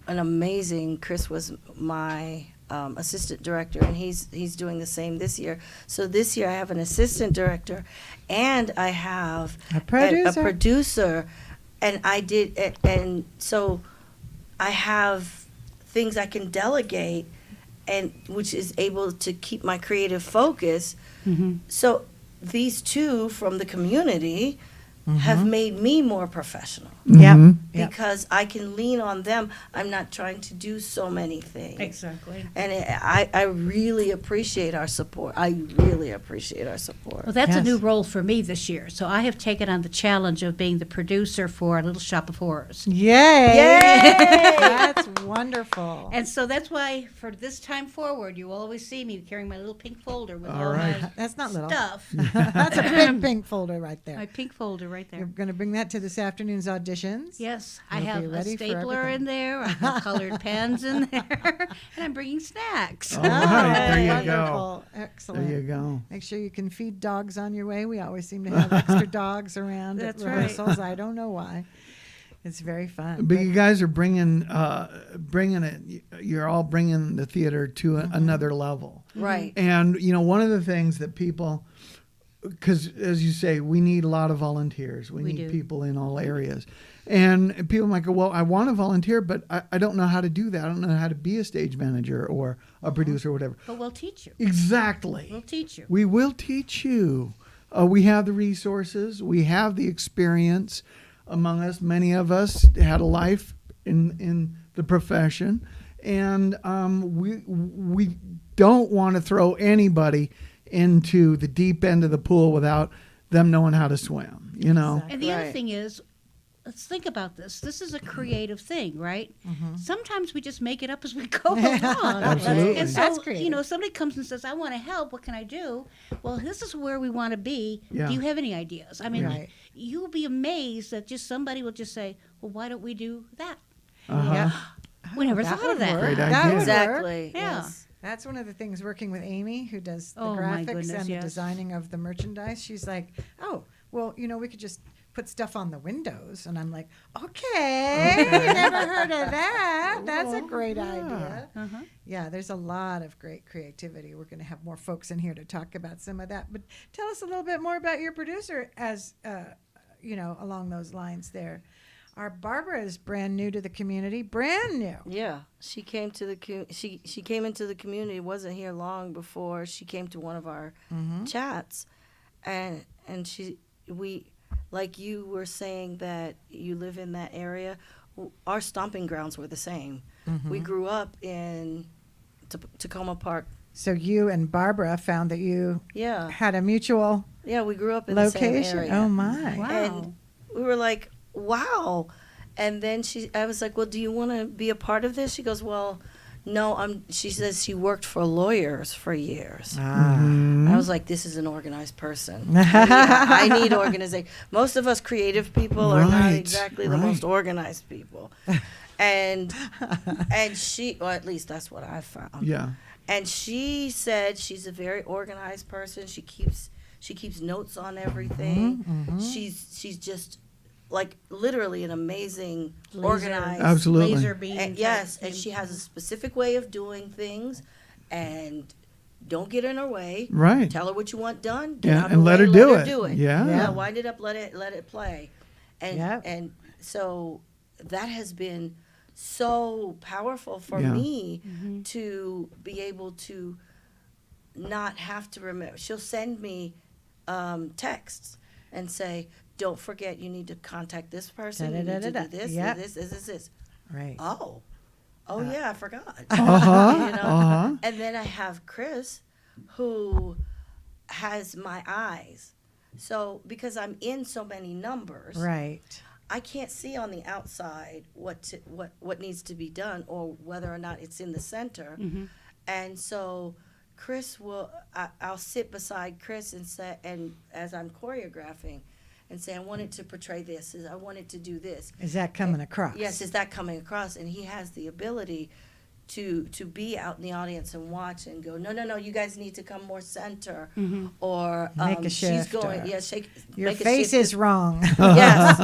Speaker 2: an amazing, Chris was my assistant director, and he's doing the same this year. So this year I have an assistant director, and I have
Speaker 1: A producer.
Speaker 2: a producer, and so I have things I can delegate, and which is able to keep my creative focus.
Speaker 3: Mhm.
Speaker 2: So these two from the community
Speaker 1: Mm-hmm.
Speaker 2: have made me more professional
Speaker 1: Yep.
Speaker 4: Mhm.
Speaker 1: Yep.
Speaker 2: because I can lean on them. I'm not trying to do so many things.
Speaker 3: Exactly.
Speaker 2: And I really appreciate our support. I really appreciate our support.
Speaker 3: Well, that's a
Speaker 1: Yes.
Speaker 3: new role for me this year. So I have taken on the challenge of being the producer for Little Shop of Horrors.
Speaker 1: Yay!
Speaker 2: Yay!
Speaker 1: That's wonderful.
Speaker 3: And so that's why, for this time forward, you will always see me carrying my little pink folder with
Speaker 4: All
Speaker 3: all
Speaker 4: right.
Speaker 3: my
Speaker 1: That's not little.
Speaker 3: stuff.
Speaker 1: That's a big pink folder right
Speaker 3: My
Speaker 1: there.
Speaker 3: pink folder right
Speaker 1: You're
Speaker 3: there.
Speaker 1: going to bring that to this afternoon's auditions.
Speaker 3: Yes, I
Speaker 1: You'll be
Speaker 3: have a
Speaker 1: ready for
Speaker 3: stapler
Speaker 1: everything.
Speaker 3: in there. I have colored pens in there, and I'm bringing snacks.
Speaker 4: All right, there you go.
Speaker 1: Wonderful.
Speaker 4: There
Speaker 1: Excellent.
Speaker 4: you go.
Speaker 1: Make sure you can feed dogs on your way. We always seem to have extra dogs around
Speaker 3: That's
Speaker 1: at
Speaker 3: right.
Speaker 1: rehearsals. I don't know why. It's very fun.
Speaker 4: But you guys are bringing it. You're all bringing the theater to another level.
Speaker 2: Right.
Speaker 4: And one of the things that people, because as you say, we need a lot of volunteers. We need
Speaker 3: do.
Speaker 4: people in all areas. And people might go, well, I want to volunteer, but I don't know how to do that. I don't know how to be a stage manager or a producer or whatever.
Speaker 3: But we'll teach you.
Speaker 4: Exactly.
Speaker 3: We'll teach you.
Speaker 4: We will teach you. We have the resources. We have the experience among us. Many of us had a life in the profession. And we don't want to throw anybody into the deep end of the pool without them knowing how to swim,
Speaker 1: Exactly.
Speaker 3: And the other
Speaker 2: Right.
Speaker 3: thing is, let's think about this. This is a creative thing, right? Sometimes we just make it up as we go along.
Speaker 4: Absolutely.
Speaker 3: And so,
Speaker 1: That's creative.
Speaker 3: somebody comes and says, I want to help. What can I do? Well, this is where we want to be.
Speaker 4: Yeah.
Speaker 3: Do you have any ideas? I mean,
Speaker 1: Right.
Speaker 3: you'll be amazed that just somebody will just say, well, why don't we do that?
Speaker 4: Uh-huh.
Speaker 1: Yeah.
Speaker 3: We never
Speaker 1: That
Speaker 3: thought
Speaker 1: would
Speaker 3: of that.
Speaker 4: Great
Speaker 1: That
Speaker 4: idea.
Speaker 1: would work.
Speaker 2: Exactly.
Speaker 3: Yeah.
Speaker 2: Yes.
Speaker 1: That's one of the things working with Amy, who does the
Speaker 3: Oh, my
Speaker 1: graphics
Speaker 3: goodness,
Speaker 1: and the
Speaker 3: yes.
Speaker 1: designing of the merchandise. She's like, oh, well, we could just put stuff on the windows. And I'm like, okay, never heard of that. That's a great idea.
Speaker 3: Uh-huh.
Speaker 1: Yeah, there's a lot of great creativity. We're going to have more folks in here to talk about some of that. But tell us a little bit more about your producer as, along those lines there. Our Barbara is brand new to the community, brand new.
Speaker 2: Yeah, she came to she came into the community. Wasn't here long before she came to one of our chats, and we like you were saying that you live in that area. Our stomping grounds were the same. We grew up in Tacoma Park.
Speaker 1: So you and Barbara found that you
Speaker 2: Yeah,
Speaker 1: had a mutual
Speaker 2: yeah, we grew up in
Speaker 1: location.
Speaker 2: the same area.
Speaker 1: Oh my!
Speaker 3: Wow.
Speaker 2: And we were like, wow. And then I was like, well, do you want to be a part of this? She goes, well, no. She says she worked for lawyers for years. I was like, this is an organized person. I need organization. Most of us creative people are not
Speaker 4: Right,
Speaker 2: exactly the
Speaker 4: right.
Speaker 2: most organized people. and she, or at least that's what I found.
Speaker 4: Yeah.
Speaker 2: And she said she's a very organized person. She keeps notes on everything. She's just like literally an amazing organized.
Speaker 4: Absolutely.
Speaker 3: Laser beam.
Speaker 2: And yes, and she has a specific way of doing things, and don't get in her way.
Speaker 4: Right.
Speaker 2: Tell her what you want done. Get
Speaker 4: Yeah,
Speaker 2: out of
Speaker 4: and
Speaker 2: her
Speaker 4: let
Speaker 2: way,
Speaker 4: her do it. Yeah.
Speaker 1: Yeah.
Speaker 2: Wind it up. Let it play. And
Speaker 1: Yep.
Speaker 2: and so that has been so powerful for
Speaker 4: Yeah.
Speaker 2: me to be able to not have to remember. She'll send me texts and say, "Don't forget, you need to contact this person. You need to
Speaker 1: Da-da-da-da-da.
Speaker 2: do this,
Speaker 1: Yep.
Speaker 2: this."
Speaker 1: Right.
Speaker 2: Oh, yeah, I forgot.
Speaker 4: Uh-huh.
Speaker 2: You know?
Speaker 4: Uh-huh.
Speaker 2: And then I have Chris, who has my eyes. So because I'm in so many numbers,
Speaker 1: Right.
Speaker 2: I can't see on the outside what needs to be done or whether or not it's in the center. And so Chris I'll sit beside Chris and say, and as I'm choreographing, and say, I want it to portray this. I want it to do this.
Speaker 1: Is that coming across?
Speaker 2: Yes, is that coming across? And he has the ability to be out in the audience and watch and go, no, you guys need to come more center, or
Speaker 1: Make a
Speaker 2: she's
Speaker 1: shift,
Speaker 2: going,
Speaker 1: or
Speaker 2: shake.
Speaker 1: Your
Speaker 2: make a
Speaker 1: face
Speaker 2: shift.
Speaker 1: is wrong.
Speaker 2: Yes,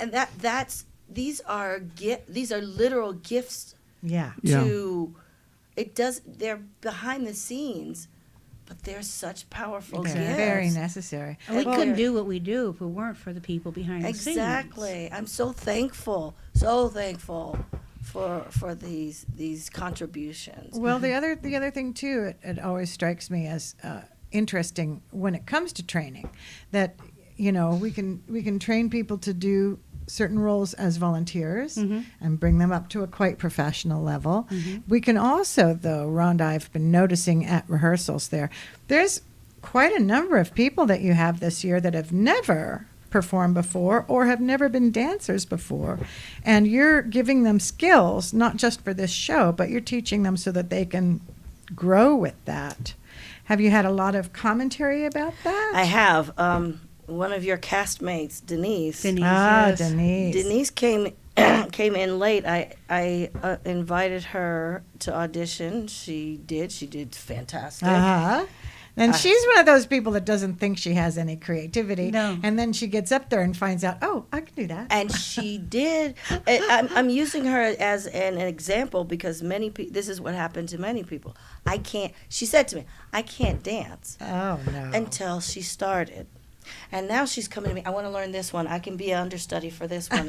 Speaker 2: and that's these are literal gifts
Speaker 1: Yeah.
Speaker 4: Yeah.
Speaker 2: to. They're behind the scenes, but they're such powerful
Speaker 1: They're
Speaker 2: gifts.
Speaker 1: very necessary.
Speaker 3: And we
Speaker 2: Well,
Speaker 3: couldn't do what we do if it weren't for the people behind the scenes.
Speaker 2: Exactly. I'm so thankful for these contributions.
Speaker 1: Well, the other thing too, it always strikes me as interesting when it comes to training, that we can train people to do certain roles as volunteers and bring them up to a quite professional level. We can also, though, Rhonda, I've been noticing at rehearsals there's quite a number of people that you have this year that have never performed before or have never been dancers before, and you're giving them skills not just for this show, but you're teaching them so that they can grow with that. Have you had a lot of commentary about that?
Speaker 2: I have one of your castmates, Denise.
Speaker 3: Yes.
Speaker 1: Denise.
Speaker 2: Denise came in late. I invited her to audition. She did fantastic.
Speaker 1: And she's one of those people that doesn't think she has any creativity.
Speaker 3: No.
Speaker 1: And then she gets up there and finds out, oh, I can do that.
Speaker 2: And she did. I'm using her as an example because many people. This is what happened to many people. She said to me, I can't dance
Speaker 1: Oh, no.
Speaker 2: until she started. And now she's coming to me. I want to learn this one. I can be an understudy for this one. And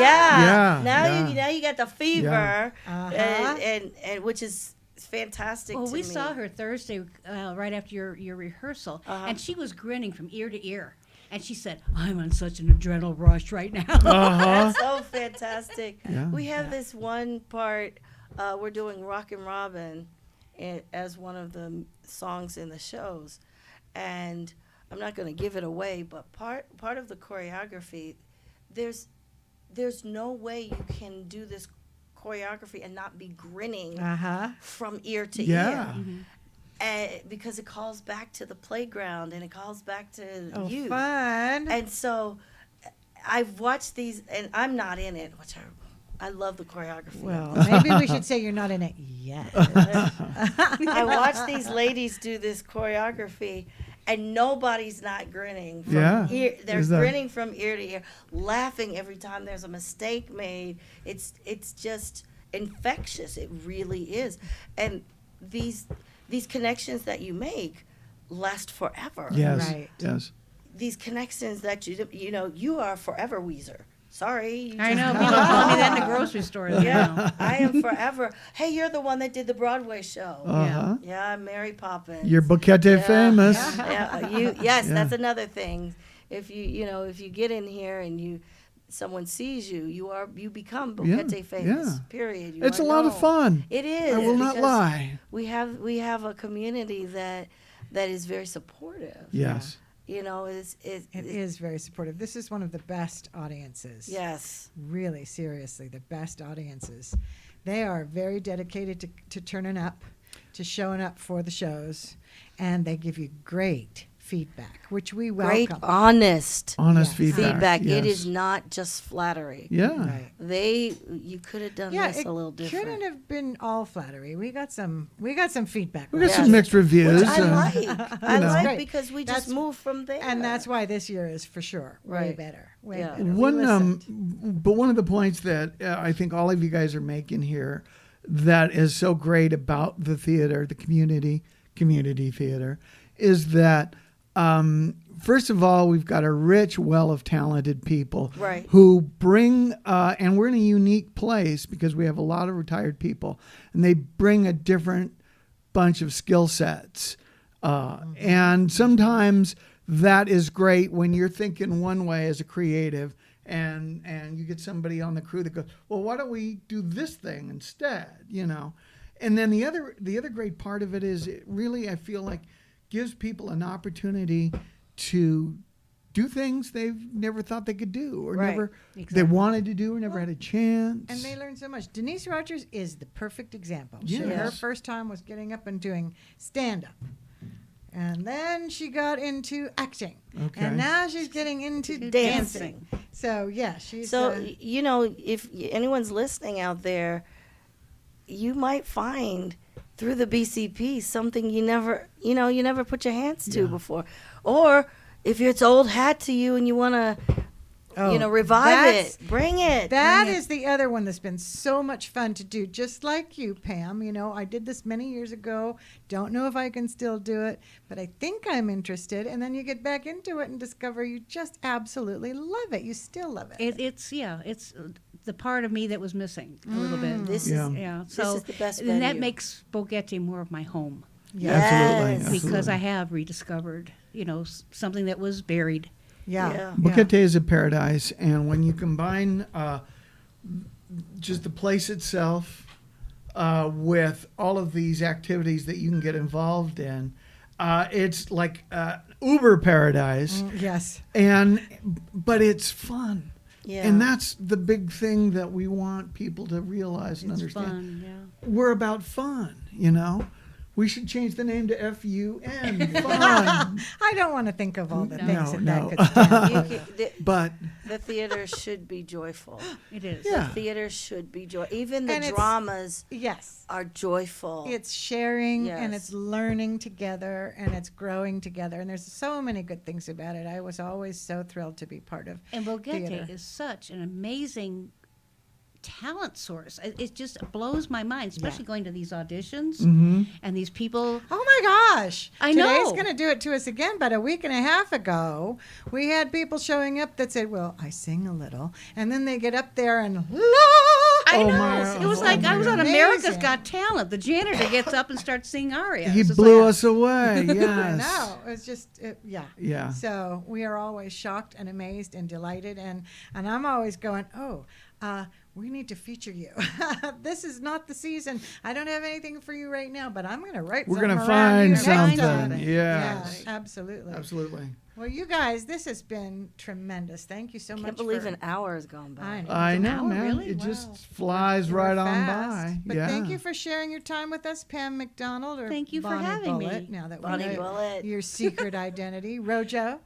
Speaker 4: Yeah,
Speaker 2: Now you got the fever,
Speaker 1: Uh-huh.
Speaker 2: and which is fantastic.
Speaker 3: Well,
Speaker 2: to
Speaker 3: we
Speaker 2: me.
Speaker 3: saw her Thursday right after your rehearsal, and she was grinning from ear to ear. And she said, I'm on such an adrenaline rush right now.
Speaker 2: That's so fantastic.
Speaker 4: Yeah.
Speaker 2: We have this one part. We're doing Rockin' Robin as one of the songs in the shows, and I'm not going to give it away. But part of the choreography, there's no way you can do this choreography and not be grinning from ear to
Speaker 4: Yeah.
Speaker 2: ear. And because it calls back to the playground and it calls back to you.
Speaker 1: Fun.
Speaker 2: And so I've watched these, and I'm not in it, which I love the choreography.
Speaker 1: Well, maybe we should say you're not in it yet.
Speaker 2: I watch these ladies do this choreography, and nobody's not grinning. From ear, they're
Speaker 4: Is that-
Speaker 2: grinning from ear to ear, laughing every time there's a mistake made. It's just infectious. It really is. And these connections that you make last forever.
Speaker 4: Yes.
Speaker 1: Right.
Speaker 4: Yes.
Speaker 2: These connections that you are forever Weezer. Sorry. you
Speaker 3: I
Speaker 2: just-
Speaker 3: know, people tell me that in the grocery store.
Speaker 2: Yeah, I am forever. Hey, you're the one that did the Broadway show.
Speaker 4: Uh-huh.
Speaker 2: Yeah, I'm Mary Poppins.
Speaker 4: You're Boquete
Speaker 2: Yeah.
Speaker 4: famous.
Speaker 2: Yeah,
Speaker 4: Yeah.
Speaker 2: that's another thing. If you get in here and someone sees you, you become Boquete famous.
Speaker 4: yeah.
Speaker 2: Period. You
Speaker 4: It's a
Speaker 2: are
Speaker 4: lot of
Speaker 2: known.
Speaker 4: fun.
Speaker 2: It is.
Speaker 4: I will not
Speaker 2: because
Speaker 4: lie.
Speaker 2: We have a community that is very supportive.
Speaker 4: Yes.
Speaker 1: It is very supportive. This is one of the best audiences.
Speaker 2: Yes.
Speaker 1: Really, seriously, the best audiences. They are very dedicated to turning up, to showing up for the shows, and they give you great feedback, which we
Speaker 2: Great,
Speaker 1: welcome.
Speaker 2: honest
Speaker 4: Honest
Speaker 1: Yes.
Speaker 4: feedback.
Speaker 2: feedback. It
Speaker 4: yes.
Speaker 2: is not just flattery.
Speaker 4: Yeah.
Speaker 2: You could have done
Speaker 1: Yeah,
Speaker 2: this
Speaker 1: it
Speaker 2: a little different.
Speaker 1: couldn't have been all flattery. We got some feedback.
Speaker 4: We got
Speaker 2: Yes.
Speaker 4: some mixed reviews.
Speaker 2: Which I like. I
Speaker 4: know.
Speaker 2: like
Speaker 1: Great.
Speaker 2: because we just
Speaker 1: That's-
Speaker 2: move from there.
Speaker 1: And that's why this year is for sure way
Speaker 2: Right.
Speaker 1: better. Way
Speaker 2: Yeah.
Speaker 1: better. We
Speaker 4: One,
Speaker 1: listened.
Speaker 4: but one of the points that I think all of you guys are making here that is so great about the theater, the community theater, is that first of all, we've got a rich well of talented people
Speaker 2: Right.
Speaker 4: who bring, and we're in a unique place because we have a lot of retired people, and they bring a different bunch of skill sets. And sometimes that is great when you're thinking one way as a creative and you get somebody on the crew that goes, well, why don't we do this thing instead, you know? And then the other great part of it is it really, I feel like, gives people an opportunity to do things they've never thought they could do or
Speaker 2: Right.
Speaker 4: never they
Speaker 3: Exactly.
Speaker 4: wanted to do or never had a chance.
Speaker 1: And they learn so much. Denise Rogers is the perfect example.
Speaker 4: Yes.
Speaker 1: Her first time was getting up and doing stand-up. And then she got into acting.
Speaker 4: Okay.
Speaker 1: And now she's getting into
Speaker 2: Dancing.
Speaker 1: dancing. So, yeah, she's...
Speaker 2: So, you know, if anyone's listening out there, you might find through the BCP something you never put your hands to before. Or if it's old hat to you and you want to, revive
Speaker 1: that's-
Speaker 2: it, bring it.
Speaker 1: That
Speaker 2: bring
Speaker 1: is the other one that's been so much fun to do, just like you, Pam. You know, I did this many years ago. Don't know if I can still do it, but I think I'm interested. And then you get back into it and discover you just absolutely love it. You still love it.
Speaker 3: It's the part of me that was missing a little bit.
Speaker 2: This
Speaker 4: Yeah.
Speaker 2: is
Speaker 3: Yeah,
Speaker 2: This
Speaker 3: so
Speaker 2: is the best
Speaker 3: and that
Speaker 2: venue.
Speaker 3: makes Bogetti more of my home
Speaker 4: Absolutely.
Speaker 2: Yes.
Speaker 3: because
Speaker 4: absolutely.
Speaker 3: I have rediscovered, something that was buried.
Speaker 1: Yeah.
Speaker 4: Boquete is a paradise, and when you combine just the place itself with all of these activities that you can get involved in, it's like Uber paradise.
Speaker 1: Yes.
Speaker 4: But it's fun.
Speaker 2: Yeah.
Speaker 4: And that's the big thing that we want people to realize and
Speaker 3: It's
Speaker 4: understand.
Speaker 3: fun, yeah.
Speaker 4: We're about fun, you know. We should change the name to FUN. Fun.
Speaker 1: I don't want to think of all the
Speaker 3: No.
Speaker 1: things
Speaker 4: No,
Speaker 1: that
Speaker 4: no.
Speaker 1: could stand
Speaker 2: You
Speaker 1: for.
Speaker 2: could- the,
Speaker 4: But
Speaker 2: the theater should be joyful.
Speaker 3: It is.
Speaker 4: Yeah.
Speaker 2: The theater should be joy. Even the
Speaker 1: And it's-
Speaker 2: dramas
Speaker 1: Yes.
Speaker 2: are joyful.
Speaker 1: It's sharing and
Speaker 2: Yes.
Speaker 1: it's learning together and it's growing together. And there's so many good things about it. I was always so thrilled to be part of
Speaker 3: And Bogetti
Speaker 1: theater.
Speaker 3: is such an amazing talent source. It just blows my mind, especially going to these auditions and these people.
Speaker 1: Oh my gosh.
Speaker 3: I
Speaker 1: Today's
Speaker 3: know.
Speaker 1: going to do it to us again, but a week and a half ago, we had people showing up that said, well, I sing a little. And then they get up there and,
Speaker 3: I
Speaker 4: Oh
Speaker 3: know.
Speaker 4: my-
Speaker 3: It was
Speaker 4: oh
Speaker 3: like I was on
Speaker 1: Amazing.
Speaker 3: America's Got Talent. The janitor gets up and starts singing arias.
Speaker 4: he
Speaker 3: It's
Speaker 4: blew
Speaker 3: like,
Speaker 4: us away.
Speaker 1: I
Speaker 4: Yes.
Speaker 1: know. It's just, yeah.
Speaker 4: Yeah.
Speaker 1: So we are always shocked and amazed and delighted. And I'm always going, we need to feature you. This is not the season. I don't have anything for you right now, but I'm going to write
Speaker 4: We're
Speaker 1: something
Speaker 4: gonna
Speaker 1: around you
Speaker 4: find
Speaker 1: next
Speaker 4: something.
Speaker 1: time.
Speaker 4: Yes.
Speaker 1: Yeah, absolutely.
Speaker 4: Absolutely.
Speaker 1: Well, you guys, this has been tremendous. Thank you so much.
Speaker 2: Can't believe
Speaker 1: for,
Speaker 2: an hour has gone by.
Speaker 1: I know.
Speaker 4: I
Speaker 3: an
Speaker 4: know,
Speaker 3: hour,
Speaker 4: man.
Speaker 3: really?
Speaker 4: It
Speaker 3: Wow.
Speaker 4: just flies
Speaker 1: You
Speaker 4: right
Speaker 1: were
Speaker 4: on
Speaker 1: fast.
Speaker 4: by.
Speaker 1: But
Speaker 4: yeah.
Speaker 1: thank you for sharing your time with us, Pam McDonald, or
Speaker 3: Thank you for
Speaker 1: Bonnie
Speaker 3: having me.
Speaker 1: Bullitt, now that
Speaker 2: Bonnie
Speaker 1: we know
Speaker 2: Bullitt.
Speaker 1: your secret identity. Rojo.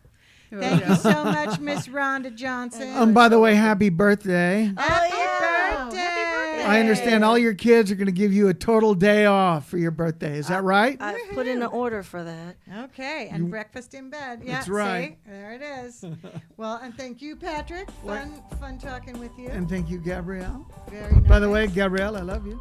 Speaker 1: Thank you so much, Miss Rhonda Johnson.
Speaker 4: By the way, happy birthday.
Speaker 1: Happy
Speaker 2: yeah.
Speaker 1: birthday.
Speaker 4: I understand all your kids are going to give you a total day off for your birthday. Is that right?
Speaker 2: I've put in an order for that.
Speaker 1: Okay, and breakfast in bed. Yeah,
Speaker 4: That's right.
Speaker 1: See? There it is. Well, and thank you, Patrick. Fun talking with you.
Speaker 4: And thank you, Gabrielle.
Speaker 1: Very nice.
Speaker 4: By the way, Gabrielle, I love you.